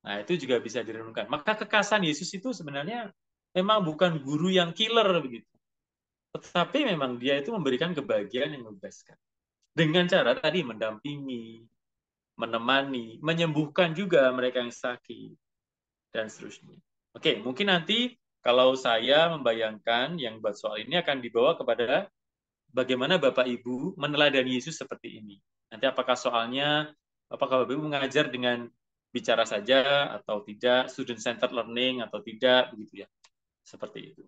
Nah, itu juga bisa direnungkan. Maka kekasan Yesus itu sebenarnya memang bukan guru yang killer begitu. Tetapi memang dia itu memberikan kebahagiaan yang membebaskan. Dengan cara tadi mendampingi, menemani, menyembuhkan juga mereka yang sakit, dan seterusnya. Oke, mungkin nanti kalau saya membayangkan yang buat soal ini akan dibawa kepada bagaimana Bapak Ibu meneladani Yesus seperti ini. Nanti apakah soalnya, apakah Bapak Ibu mengajar dengan bicara saja atau tidak, student-centered learning atau tidak, begitu ya. Seperti itu.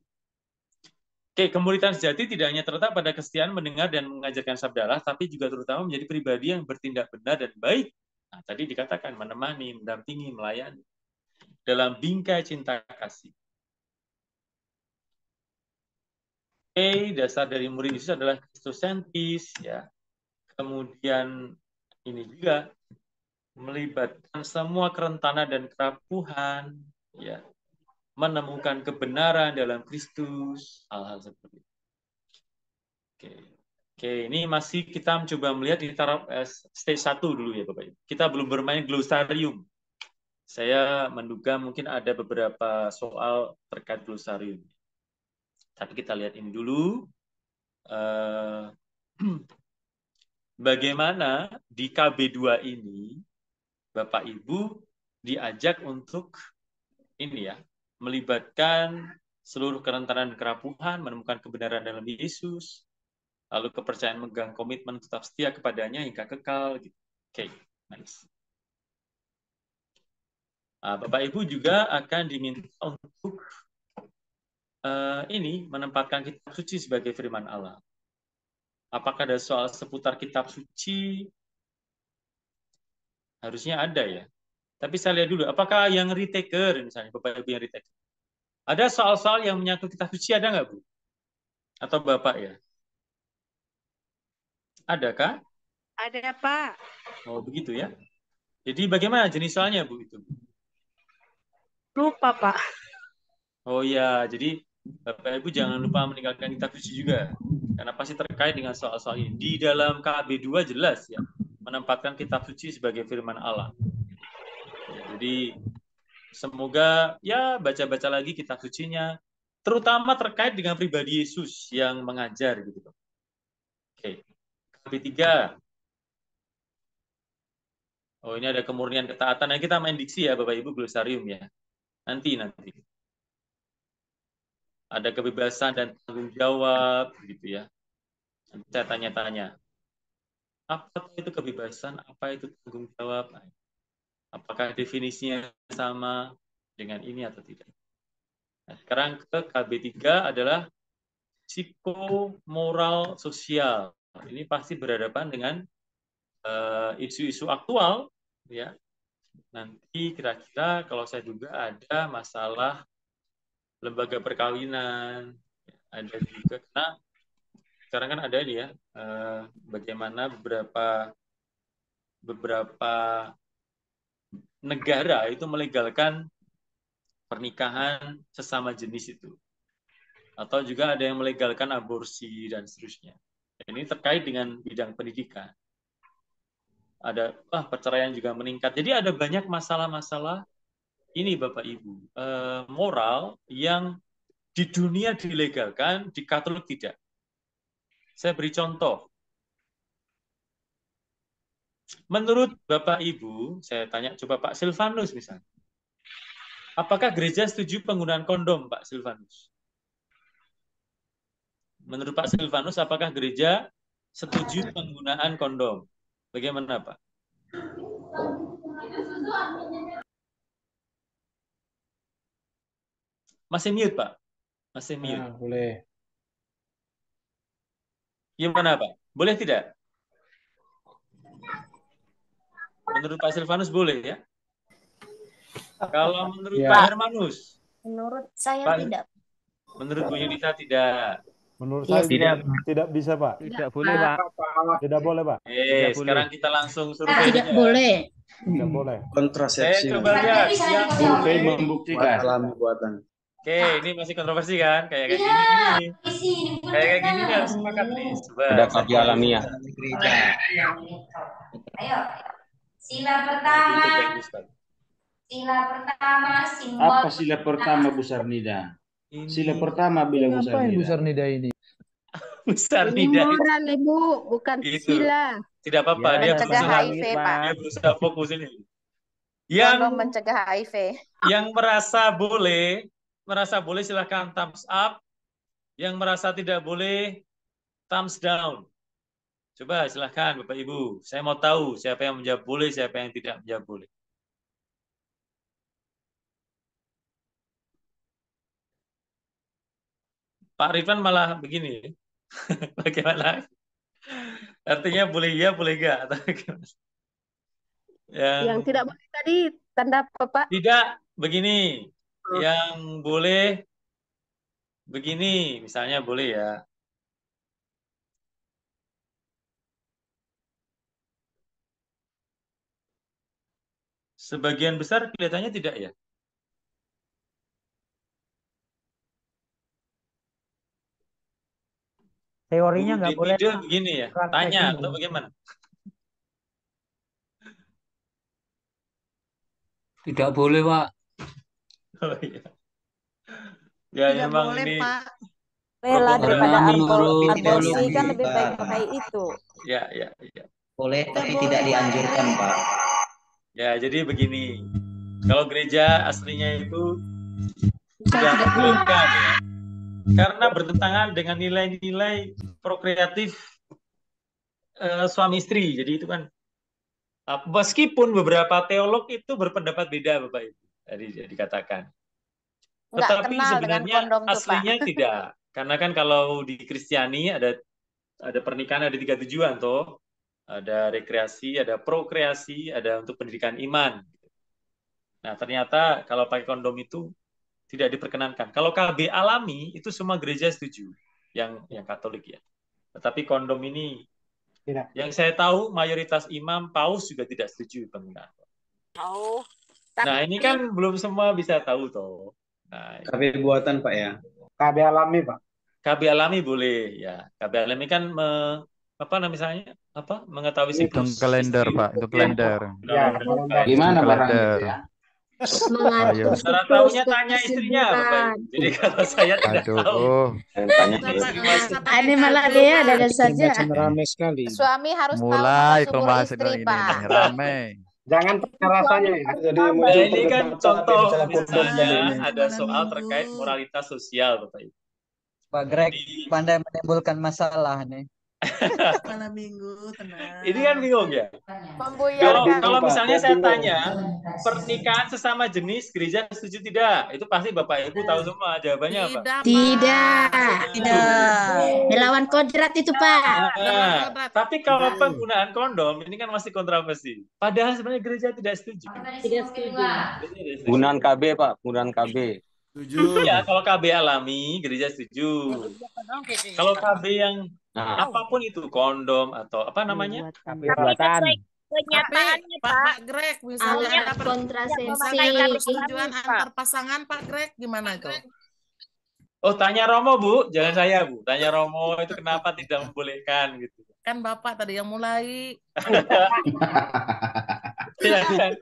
Oke, kemuridan sejati tidak hanya terletak pada kesetiaan mendengar dan mengajarkan sabda Allah, tapi juga terutama menjadi pribadi yang bertindak benar dan baik. Nah, tadi dikatakan menemani, mendampingi, melayani dalam bingkai cinta kasih. Oke, dasar dari murid Yesus adalah Kristosentris, ya. Kemudian ini juga melibatkan semua kerentanan dan kerapuhan, ya. Menemukan kebenaran dalam Kristus, hal-hal seperti itu. Oke, ini masih kita mencoba melihat di taraf stage 1 dulu ya Bapak Ibu. Kita belum bermain glosarium. Saya menduga mungkin ada beberapa soal terkait glosarium. Tapi kita lihat ini dulu. Bagaimana di KB2 ini Bapak Ibu diajak untuk ini ya, melibatkan seluruh kerentanan dan kerapuhan, menemukan kebenaran dalam Yesus, lalu kepercayaan megang komitmen tetap setia kepadanya hingga kekal. Gitu. Oke, nice. Nah, Bapak Ibu juga akan diminta untuk ini menempatkan kitab suci sebagai firman Allah. Apakah ada soal seputar kitab suci? Harusnya ada ya. Tapi saya lihat dulu, apakah yang retaker, misalnya Bapak Ibu yang retaker, ada soal-soal yang menyangkut kitab suci, ada nggak Bu? Atau Bapak ya? Adakah? Ada Pak. Oh begitu ya. Jadi bagaimana jenis soalnya Bu itu? Lupa Pak. Oh ya, jadi Bapak Ibu jangan lupa meninggalkan kitab suci juga. Karena pasti terkait dengan soal-soal ini. Di dalam KB2 jelas ya, menempatkan kitab suci sebagai firman Allah. Jadi semoga ya baca-baca lagi kitab sucinya, terutama terkait dengan pribadi Yesus yang mengajar gitu. Oke. KB3. Oh, ini ada kemurnian ketaatan. Nah, kita main diksi ya Bapak Ibu, glosarium ya. Nanti. Ada kebebasan dan tanggung jawab gitu ya. Nanti saya tanya-tanya. Apa itu kebebasan? Apa itu tanggung jawab? Apakah definisinya sama dengan ini atau tidak? Nah, sekarang ke KB3 adalah psikomoral sosial. Ini pasti berhadapan dengan isu-isu aktual, ya. Nanti kira-kira kalau saya duga ada masalah lembaga perkawinan, ada juga. Nah, sekarang kan ada ini ya, bagaimana beberapa negara itu melegalkan pernikahan sesama jenis itu. Atau juga ada yang melegalkan aborsi dan seterusnya. Ini terkait dengan bidang pendidikan. Ada perceraian juga meningkat. Jadi ada banyak masalah-masalah ini Bapak Ibu, moral yang di dunia dilegalkan, di Katolik tidak. Saya beri contoh. Menurut Bapak Ibu, saya tanya coba Pak Silvanus misalnya. Apakah gereja setuju penggunaan kondom, Pak Silvanus? Menurut Pak Silvanus, apakah gereja setuju penggunaan kondom? Bagaimana, Pak? Masih mute, Pak? Masih mute. Boleh. Gimana, Pak? Boleh tidak? Menurut Pak Silvanus boleh ya? Kalau menurut Pak Hermanus? Menurut saya Pak, tidak. Menurut Bu Yunita tidak. Menurut saya tidak bisa, Pak. Tidak boleh, Pak. Tidak boleh, Pak. Sekarang kita langsung survei. Tidak boleh. Tidak boleh. Kontrasepsi. Saya coba lihat yang survei membuktikan. Alami buatan. Oke, ini masih kontroversi kan? Kayak gini. Kayak gini nih harus sepakat nih. Coba. Ada kaji alamiah. Ayo. Sila pertama. Simbol. Apa sila pertama Bu Sarnida? Sila pertama bilang Bu Sarnida. Bu Sarnida ini? Bu Sarnida. Ini moral, Ibu, bukan sila. Tidak apa-apa, dia mencegah HIV, Pak. Dia berusaha fokus ini. Kondom mencegah HIV. Yang merasa boleh silahkan thumbs up. Yang merasa tidak boleh thumbs down. Coba silahkan Bapak Ibu. Saya mau tahu siapa yang menjawab boleh, siapa yang tidak menjawab boleh. Pak Rifan malah begini. Bagaimana? Artinya boleh iya, boleh enggak? Yang tidak boleh tadi tanda apa, Pak? Tidak, begini. Yang boleh begini, misalnya boleh ya. Sebagian besar kelihatannya tidak ya. Teorinya nggak boleh. Begini ya, tanya atau bagaimana? Tidak boleh, Pak. Oh iya. Ya Tidak memang boleh, ini. Pak. Rela daripada aborsi kan lebih baik pakai itu. Ya. Boleh, tapi tidak dianjurkan, Pak. Ya, jadi begini. Kalau gereja aslinya itu sudah membolehkan ya. Karena bertentangan dengan nilai-nilai prokreatif suami istri. Jadi itu kan meskipun beberapa teolog itu berpendapat beda, Bapak Ibu. Tadi dikatakan. Tetapi sebenarnya aslinya tidak. Karena kan kalau di Kristiani ada pernikahan ada 3 tujuan toh. Ada rekreasi, ada prokreasi, ada untuk pendidikan iman. Nah, ternyata kalau pakai kondom itu tidak diperkenankan. Kalau KB alami itu semua gereja setuju, yang Katolik ya. Tetapi kondom ini, tidak. Yang saya tahu mayoritas imam, paus juga tidak setuju penggunaan. Nah ini kan belum semua bisa tahu toh. Nah, KB buatan Pak ya. KB alami Pak. KB alami boleh ya. KB alami kan misalnya mengetahui siklus. Itu kalender Pak, itu kalender. Ya, gimana barangnya ya? Mengatur Cara tahunya tanya istrinya, Bapak. Jadi kalau saya tidak tahu. Ini malah dia ada saja. Ramai sekali. Suami harus mulai tahu bahas istri, ini Pak. Ramai. Jangan tanya rasanya ya. Jadi ini kan contoh misalnya ada soal terkait moralitas sosial, Bapak Ibu. Pak Greg pandai menimbulkan masalah nih. Malam minggu tenang. Ini kan bingung ya. Kalau misalnya saya tanya pernikahan sesama jenis gereja setuju tidak? Itu pasti Bapak Ibu tahu semua jawabannya apa? Tidak. Melawan kodrat itu, Pak. Tapi kalau penggunaan kondom ini kan masih kontroversi. Padahal sebenarnya gereja tidak setuju. Tidak setuju. Penggunaan KB Pak, penggunaan KB. Setuju. Ya, kalau KB alami, gereja setuju. Kalau KB yang apapun itu, kondom atau apa namanya? KB buatan. Tapi Pak Greg, misalnya Alat ada kontrasepsi. misalnya ada persetujuan antar pasangan, Pak Greg, gimana itu? Oh, tanya Romo, Bu. Jangan saya, Bu. Tanya Romo itu kenapa tidak membolehkan gitu. Kan Bapak tadi yang mulai. Ya, kan?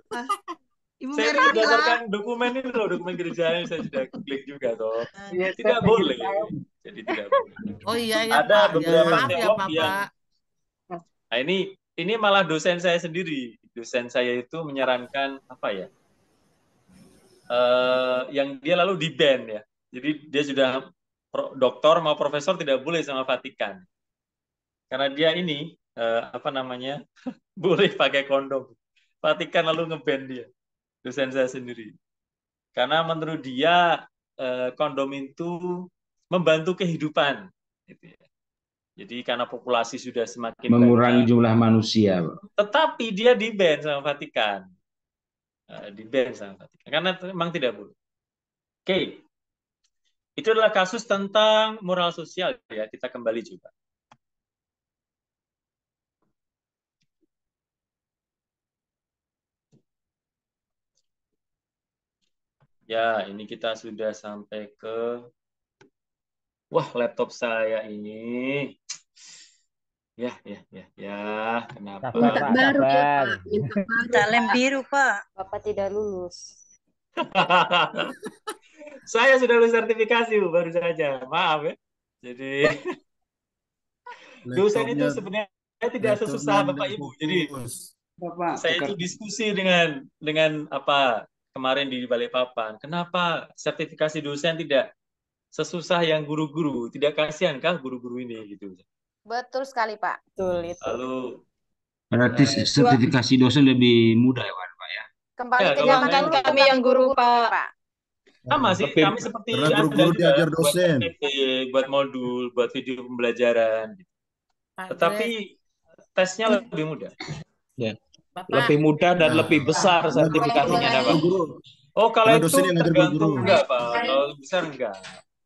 Ibu Saya Mary berdasarkan dokumen ini loh, dokumen gerejanya saya sudah klik juga toh. Tidak boleh. Jadi tidak boleh. Oh iya ya Ada Pak. beberapa Maaf ya teolog Bapak. yang Nah, ini malah dosen saya sendiri. Dosen saya itu menyarankan apa ya? Yang dia lalu di-ban ya. Jadi dia sudah doktor mau profesor tidak boleh sama Vatikan. Karena dia ini apa namanya? boleh pakai kondom. Vatikan lalu nge-ban dia. Dosen saya sendiri. Karena menurut dia kondom itu membantu kehidupan gitu ya. Jadi karena populasi sudah semakin Mengurangi banyak, jumlah manusia, Pak. tetapi dia di-ban sama Vatikan. Di-ban sama Vatikan karena memang tidak boleh. Oke. Itu adalah kasus tentang moral sosial ya. Kita kembali juga. Ya, ini kita sudah sampai ke wah, laptop saya ini. Ya. Kenapa? Minta baru ya, Pak. Minta lem biru, Pak. Bapak tidak lulus. Saya sudah lulus sertifikasi, Bu, baru saja. Maaf ya. Jadi dosen itu sebenarnya tidak sesusah Bapak Ibu. Jadi saya itu diskusi dengan apa kemarin di Balikpapan. Kenapa sertifikasi dosen tidak sesusah yang guru-guru? Tidak kasihankah guru-guru ini gitu? Betul sekali, Pak. Betul itu. Lalu Berarti sertifikasi dosen lebih mudah ya, Pak ya? Kembali Ya, ke kalau zaman Kan dulu kami yang guru, Pak. sama sih, Tapi kami seperti karena Anda guru-guru juga diajar buat dosen. PPT, buat modul, buat video pembelajaran. Gitu. Tetapi tesnya lebih mudah. Ya. Bapak. Lebih mudah dan lebih besar sertifikasinya, Pak. Oh, kalau Karena itu dosen yang ngajar tergantung guru-guru. enggak, Pak. Kalau besar enggak.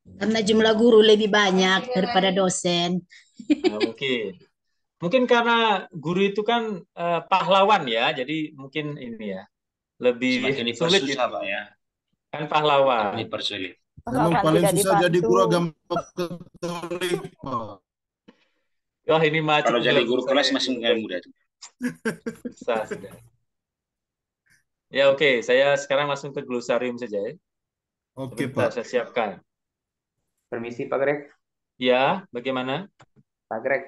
Karena jumlah guru lebih banyak daripada dosen. Nah, mungkin karena guru itu kan pahlawan ya, jadi mungkin ini ya lebih Semakin sulit dipersusah, gitu. Pak ya. Kan pahlawan. Dipersulit. Memang Kan paling tidak susah jadi guru dibantu. agama Katolik, Pak. Wah, ini macet. Kalau jadi guru kelas masih nggak mudah tuh. Susah sudah. Ya oke, saya sekarang langsung ke glosarium saja ya. Oke, Sebentar, Pak. saya siapkan. Permisi Pak Greg. Ya, bagaimana? Pak Greg,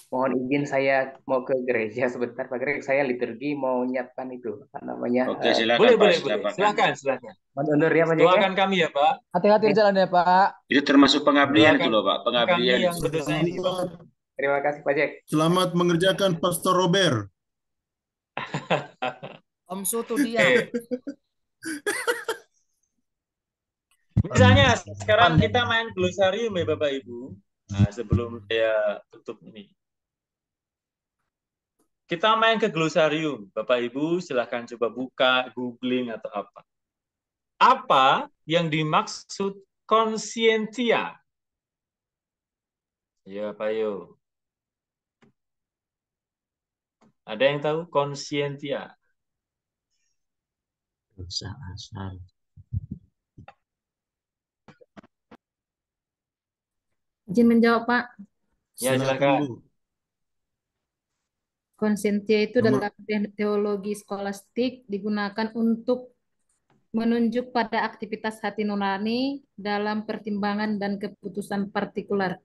mohon izin saya mau ke gereja sebentar Pak Greg. Saya liturgi mau nyiapkan itu apa namanya? Oke, silakan Boleh, Pak. boleh. Silakan. Silakan. Mohon undur ya Pak Greg. Doakan kami ya, Pak. Hati-hati di jalan ya Pak. Itu termasuk pengabdian Doakan itu loh, Pak. kami Pengabdian yang itu. berdosa ini, Pak. Terima kasih Pak Jack. Selamat mengerjakan Pastor Robert. Om Sutu dia. Misalnya sekarang kita main glosarium ya Bapak Ibu. Nah, sebelum saya tutup ini. Kita main ke glosarium. Bapak Ibu silahkan coba buka, googling atau apa. Apa yang dimaksud konsientia? Ya Pak Yo. Ada yang tahu konsientia? Dosa asal. Izin menjawab, Pak. Ya, silakan. Konsentia itu dalam teologi skolastik digunakan untuk menunjuk pada aktivitas hati nurani dalam pertimbangan dan keputusan partikular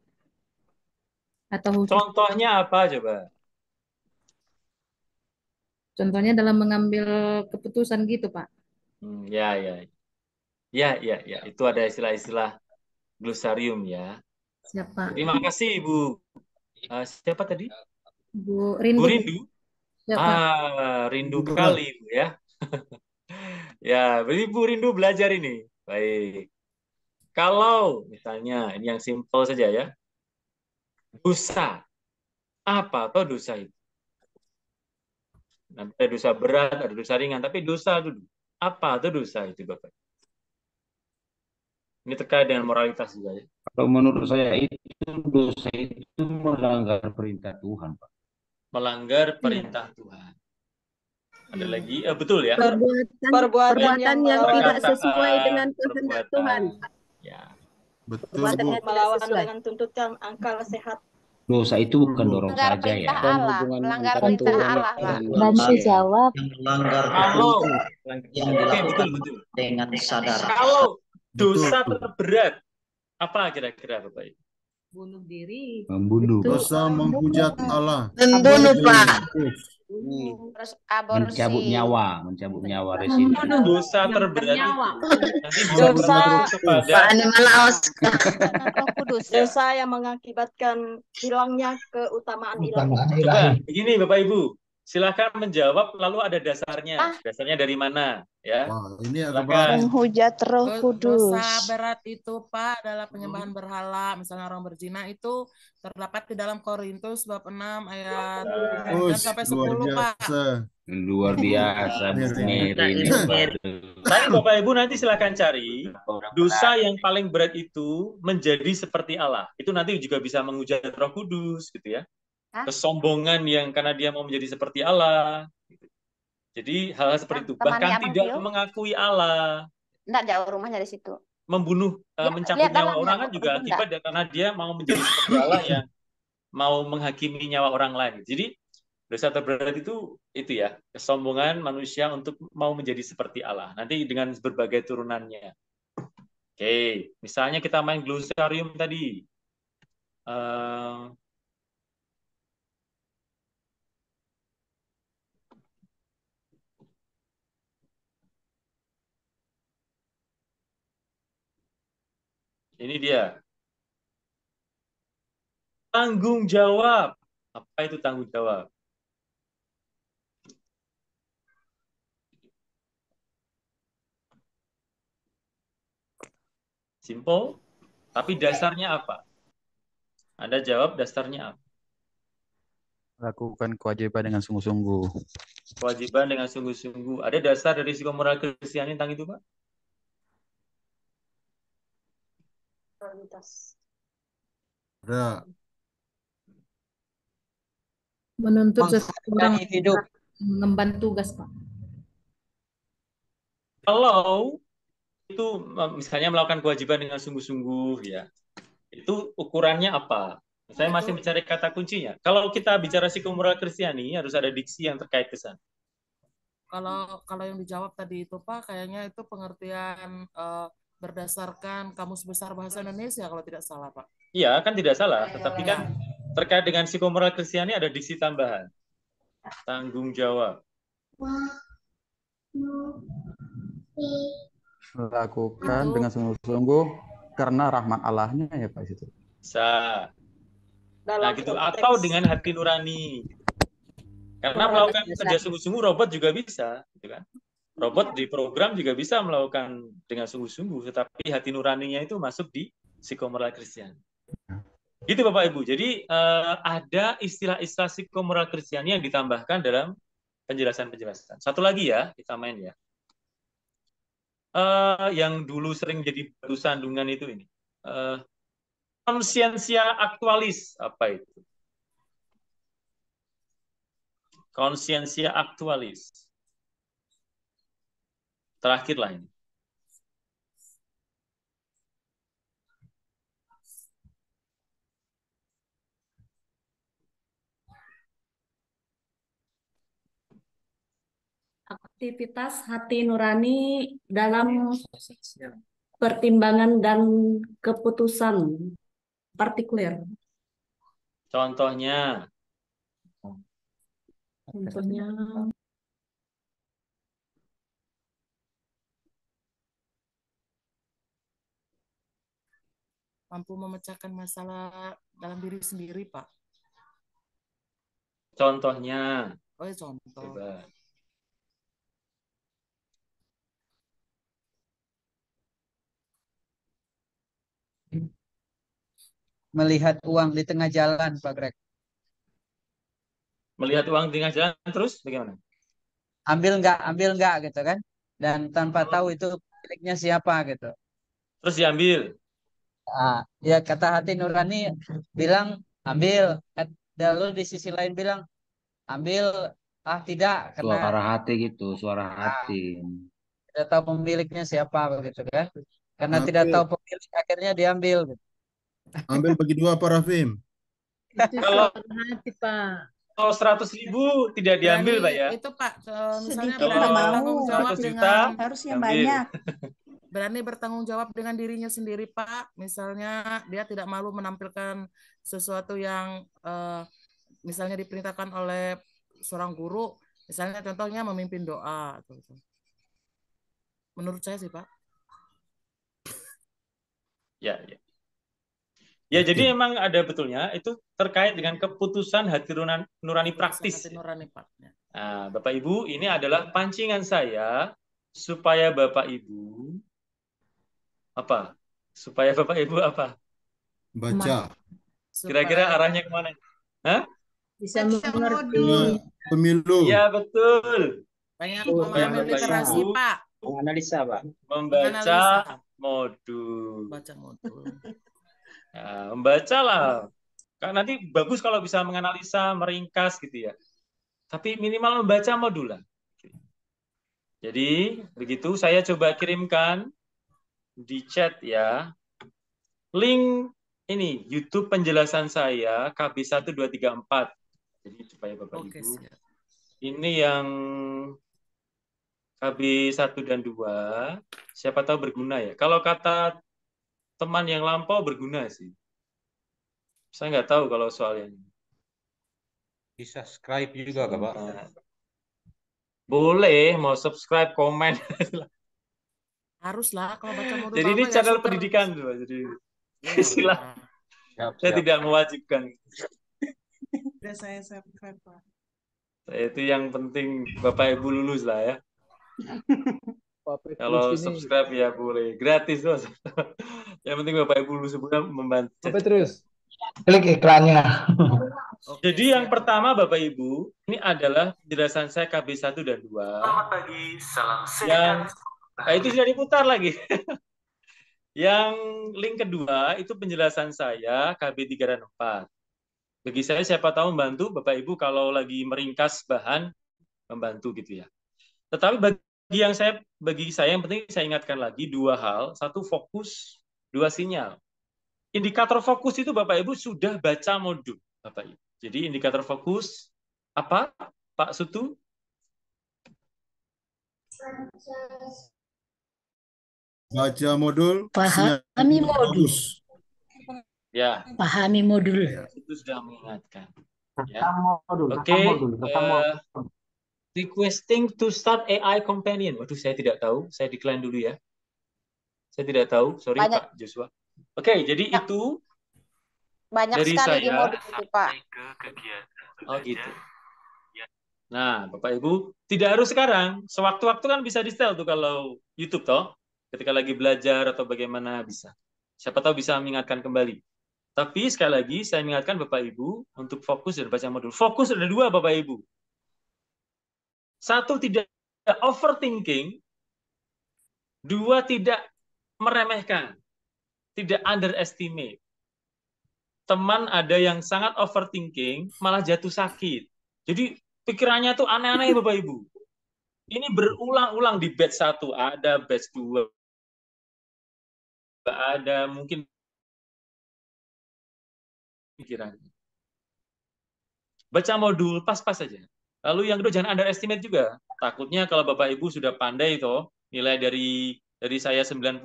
atau khusus. Contohnya apa coba? Contohnya dalam mengambil keputusan gitu, Pak. Ya. Itu ada istilah-istilah glosarium ya. Siapa? Terima kasih Ibu. Siapa tadi? Bu Rindu. Bu Rindu. Siapa? Rindu kali Ibu ya. Ya, berarti Bu Rindu belajar ini. Baik. Kalau misalnya ini yang simpel saja ya. Dosa. Apa atau dosa itu? Ada dosa berat, ada dosa ringan, tapi dosa dulu. Apa itu dosa itu, Bapak? Ini terkait dengan moralitas juga ya. Kalau menurut saya itu dosa itu melanggar perintah Tuhan, Pak. Melanggar perintah Tuhan. Ada lagi? Betul ya. Perbuatan yang tidak sesuai dengan kehendak perbuatan. Tuhan. Ya. Betul, Perbuatan Bu. yang tidak Melawan sesuai. dengan tuntutan akal sehat. Dosa itu bukan dorong Melanggar saja perintah ya. Allah, hubungan melanggar antara perintah Tuhan Allah, Pak. dan Bantu manusia. jawab. Yang melanggar Kalau itu yang Oke, dilakukan betul. dengan sadar. Kalau dosa Betul. terberat, apa kira-kira Bapak Ibu? Bunuh diri. Membunuh. Dosa menghujat Allah. Membunuh, Pak. Terus aborsi. Mencabut nyawa residen. Dosa terberat itu Nyawa. nanti bisa Dosa berujung kepada Pak Animalaos. Roh Kudus. Dosa yang mengakibatkan hilangnya keutamaan ilahi. Coba begini Bapak Ibu, silakan menjawab lalu ada dasarnya. Dasarnya dari mana ya? Wah, ini agak Silakan. berat. Menghujat Roh Kudus. Dosa berat itu Pak adalah penyembahan berhala. Misalnya orang berzina itu terdapat di dalam Korintus bab 6 ayat 9 sampai 10 Pak. Luar biasa. Saya Bapak Ibu nanti silakan cari dosa yang paling berat itu menjadi seperti Allah. Itu nanti juga bisa menghujat Roh Kudus gitu ya. Kesombongan yang karena dia mau menjadi seperti Allah. Jadi hal-hal seperti itu. Bahkan temannya Abang tidak Tio. mengakui Allah. Enggak jauh rumahnya dari situ. Membunuh, mencabut lihat nyawa dalamnya, orang kan Bu. juga Enggak. akibat karena dia mau menjadi seperti Allah yang mau menghakimi nyawa orang lain. Jadi dosa terberat itu ya, kesombongan manusia untuk mau menjadi seperti Allah. Nanti dengan berbagai turunannya. Oke, misalnya kita main glosarium tadi. Ini dia. Tanggung jawab. Apa itu tanggung jawab? Simple, tapi dasarnya apa? Anda jawab dasarnya apa? Lakukan kewajiban dengan sungguh-sungguh. Kewajiban dengan sungguh-sungguh. Ada dasar dari psikomoral Kristiani tentang itu, Pak? Ada. Menuntut seseorang hidup. mengemban tugas, Pak. Kalau itu misalnya melakukan kewajiban dengan sungguh-sungguh ya, itu ukurannya apa? Saya masih mencari kata kuncinya. Kalau kita bicara psikomoral Kristiani harus ada diksi yang terkait ke sana. Kalau yang dijawab tadi itu Pak, kayaknya itu pengertian berdasarkan Kamus Besar Bahasa Indonesia kalau tidak salah Pak. Iya, kan tidak salah. Tetapi kan terkait dengan psikomoral Kristiani ada diksi tambahan. Tanggung jawab. Lakukan dengan sungguh-sungguh karena rahmat Allahnya ya Pak situ. Bisa. Nah gitu, atau dengan hati nurani. Karena melakukan kerja sungguh-sungguh robot juga bisa, gitu kan? Robot di program juga bisa melakukan dengan sungguh-sungguh, tetapi hati nuraninya itu masuk di psikomoral Kristiani. Gitu Bapak Ibu. Jadi ada istilah-istilah psikomoral Kristiani yang ditambahkan dalam penjelasan-penjelasan. Satu lagi ya, kita main ya. Yang dulu sering jadi batu sandungan itu ini. Konsiensia aktualis, apa itu? Konsiensia aktualis. Terakhir lah ini. Aktivitas hati nurani dalam pertimbangan dan keputusan partikuler. Contohnya. Mampu memecahkan masalah dalam diri sendiri, Pak. Contohnya. Oh, ya, contoh. Coba. Melihat uang di tengah jalan, Pak Greg. Melihat uang di tengah jalan terus bagaimana? Ambil enggak gitu kan? Dan tanpa tahu itu miliknya siapa gitu. Terus diambil. Ya kata hati nurani bilang ambil, lalu di sisi lain bilang ambil, tidak karena Suara hati gitu, suara hati. tidak tahu pemiliknya siapa begitu kan. Karena tidak tahu pemilik akhirnya diambil gitu. Ambil bagi dua Pak Rafim. Itu Kalau hati, Pak. kalau 100.000 tidak diambil, Pak ya. Itu Pak, misalnya Kalau berani bertanggung jawab 100 juta, dengan harusnya ambil. banyak. Berani bertanggung jawab dengan dirinya sendiri, Pak. Misalnya dia tidak malu menampilkan sesuatu yang misalnya diperintahkan oleh seorang guru, misalnya contohnya memimpin doa. Menurut saya sih, Pak. Ya, ya. Ya, jadi memang ada betulnya itu terkait dengan keputusan hati nurani praktis. Hati nurani, Pak. Nah, Bapak Ibu, ini adalah pancingan saya supaya Bapak Ibu apa? Supaya Bapak Ibu apa? Baca. Kira-kira arahnya kemana? Hah? Bisa mengerti. Pemilu. Ya, betul. Banyak Supaya memahami Bapak literasi, Ibu Pak. Menganalisa, Pak. membaca modul. Baca modul. Ya, membacalah. Kan nanti bagus kalau bisa menganalisa, meringkas gitu ya. Tapi minimal membaca modul lah. Jadi begitu saya coba kirimkan di chat ya. Link ini YouTube penjelasan saya KB 1 2 3 4. Jadi supaya Bapak Ibu. Siap. Ini yang KB 1 dan 2 siapa tahu berguna ya. Kalau kata teman yang lampau berguna sih. Saya nggak tahu kalau soal ini. Bisa subscribe juga, Pak. Boleh, mau subscribe, komen. Haruslah kalau baca modul Jadi ini apa ya, channel super. pendidikan tuh, jadi Ya, silakan. Siap, Saya siap. tidak mewajibkan. Udah saya subscribe, Pak. Itu yang penting Bapak Ibu lulus lah ya. Kalau subscribe ya boleh, gratis tuh. Yang penting Bapak Ibu lulus semua membantu. Petrus. Klik iklannya. Jadi yang pertama Bapak Ibu, ini adalah penjelasan saya KB 1 dan 2. Selamat pagi, salam Yang sehat. itu sudah diputar lagi. Yang link kedua itu penjelasan saya KB 3 dan 4. Bagi saya siapa tahu membantu Bapak Ibu kalau lagi meringkas bahan membantu gitu ya. Tetapi bagi saya yang penting saya ingatkan lagi dua hal, satu fokus, dua sinyal. Indikator fokus itu Bapak Ibu sudah baca modul Bapak Ibu. Jadi indikator fokus apa? Pak Sutu? Baca modul. Pahami modul. Ya. Pahami modul. Itu sudah mengingatkan. Ya. Oke. Requesting to start AI companion. Waduh, saya tidak tahu. Saya decline dulu ya. Saya tidak tahu. Sorry Pak Joshua. Oke, jadi itu banyak dari sekali di saya. modul itu, Pak. Oh gitu. Nah, Bapak Ibu, tidak harus sekarang. Sewaktu-waktu kan bisa di-setel tuh kalau YouTube toh. Ketika lagi belajar atau bagaimana bisa. Siapa tahu bisa mengingatkan kembali. Tapi sekali lagi saya mengingatkan Bapak Ibu untuk fokus dan baca modul. Fokus ada dua Bapak Ibu. Satu, tidak overthinking. Dua, tidak meremehkan. Tidak underestimate. Teman ada yang sangat overthinking, malah jatuh sakit. Jadi pikirannya tuh aneh-aneh Bapak Ibu. Ini berulang-ulang di batch 1, ada batch 2, ada mungkin pikirannya. Baca modul pas-pas saja. Lalu yang kedua jangan underestimate juga. Takutnya kalau Bapak Ibu sudah pandai toh, nilai dari saya 95,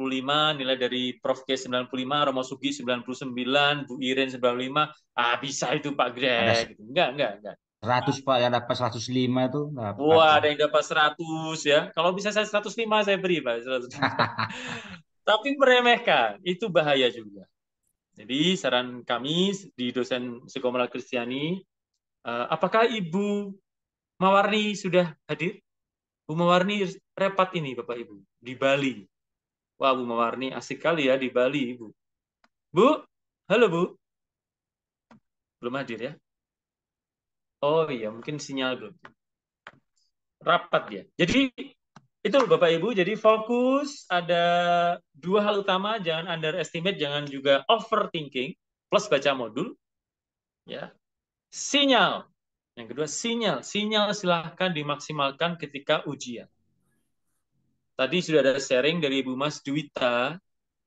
nilai dari Prof K 95, Romo Sugi 99, Bu Iren 95, bisa itu Pak Greg. Enggak. 100 Pak, yang dapat 105 tuh. Wah, ada yang dapat 100 ya. Kalau bisa saya 105 saya beri Pak. 105. Tapi meremehkan, itu bahaya juga. Jadi saran kami di dosen psikomoral Kristiani, apakah Ibu Mawarni sudah hadir? Bu Mawarni repat ini Bapak Ibu di Bali. Wah, Bu Mawarni asik kali ya di Bali, Ibu. Bu, halo Bu. Belum hadir ya? Oh iya, mungkin sinyal belum. Rapat ya. Jadi Itu Bapak Ibu, jadi fokus ada dua hal utama, jangan underestimate, jangan juga overthinking, plus baca modul. Ya. Sinyal. Yang kedua sinyal. Sinyal silahkan dimaksimalkan ketika ujian. Tadi sudah ada sharing dari Ibu Mas Dwita,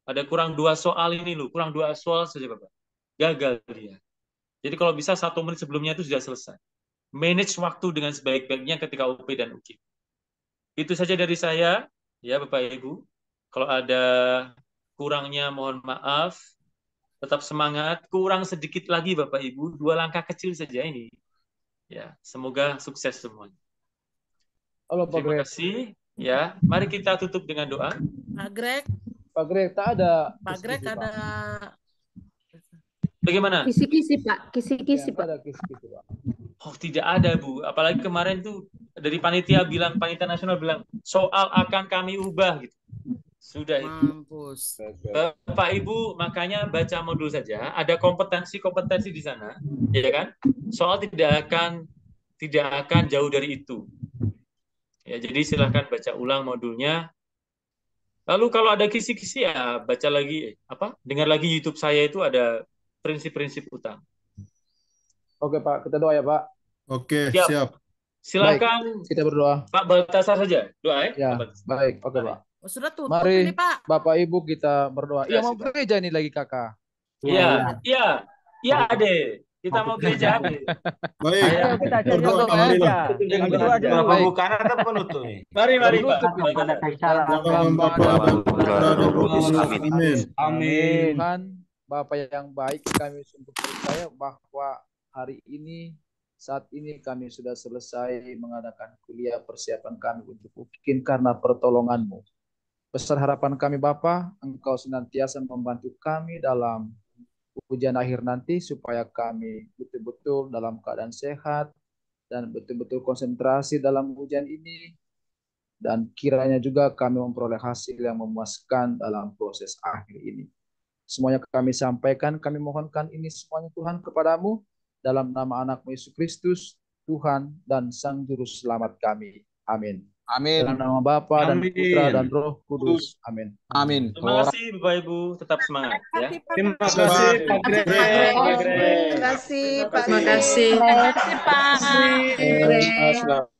ada kurang 2 soal ini loh, kurang 2 soal saja Bapak. Gagal dia. Jadi kalau bisa 1 menit sebelumnya itu sudah selesai. Manage waktu dengan sebaik-baiknya ketika UP dan UKIP. Itu saja dari saya, ya Bapak Ibu. Kalau ada kurangnya mohon maaf. Tetap semangat. Kurang sedikit lagi Bapak Ibu. 2 langkah kecil saja ini. Ya, semoga sukses semuanya. Halo Pak Terima Greg. kasih. Ya, mari kita tutup dengan doa. Pak Greg, Pak Greg, tak ada. Pak Greg ada Bagaimana? Kisi-kisi Pak, kisi-kisi Ya, Pak. ada kisi-kisi, Pak. Oh, tidak ada, Bu. Apalagi kemarin tuh dari panitia nasional bilang, soal akan kami ubah gitu. Sudah itu. mampus. Bapak Ibu, makanya baca modul saja. Ada kompetensi-kompetensi di sana, ya kan? Soal tidak akan jauh dari itu. Ya, jadi silahkan baca ulang modulnya. Lalu kalau ada kisi-kisi ya baca lagi dengar lagi YouTube saya, itu ada prinsip-prinsip utama. Oke Pak, kita doa ya Pak. Oke, Siap. siap. Silakan Baik, kita berdoa. Pak Baltasar saja doa ya. Ya, baik. Oke Pak. Oh, sudah tutup Mari ini Pak. Bapak Ibu kita berdoa. Iya, mau gereja ini lagi kakak. Iya, Ade. Kita mau gereja, Ade. Baik. Ayo kita cari Berdoa, untuk ambil. gereja. Berdoa dulu. Pembukaan atau penutup nih? Mari Pak. Dalam Bapa dan Putra dan Roh Kudus. Amin. Amin. Tuhan, Bapak yang baik, kami sungguh percaya bahwa hari ini, saat ini kami sudah selesai mengadakan kuliah persiapan kami untuk UKIN karena pertolongan-Mu. Besar harapan kami Bapa, Engkau senantiasa membantu kami dalam ujian akhir nanti supaya kami betul-betul dalam keadaan sehat dan betul-betul konsentrasi dalam ujian ini, dan kiranya juga kami memperoleh hasil yang memuaskan dalam proses akhir ini. Semuanya kami sampaikan, kami mohonkan ini semuanya Tuhan kepadamu dalam nama anak-Mu Yesus Kristus, Tuhan dan Sang Juru Selamat kami. Amin. Amin. Dalam nama Bapa dan Amin. Putra dan Roh Kudus. Amin. Amin. Terima kasih Bapak Ibu, tetap semangat ya. Terima kasih Pak Greg. Terima kasih Pak. Terima kasih. Terima kasih Pak. Selamat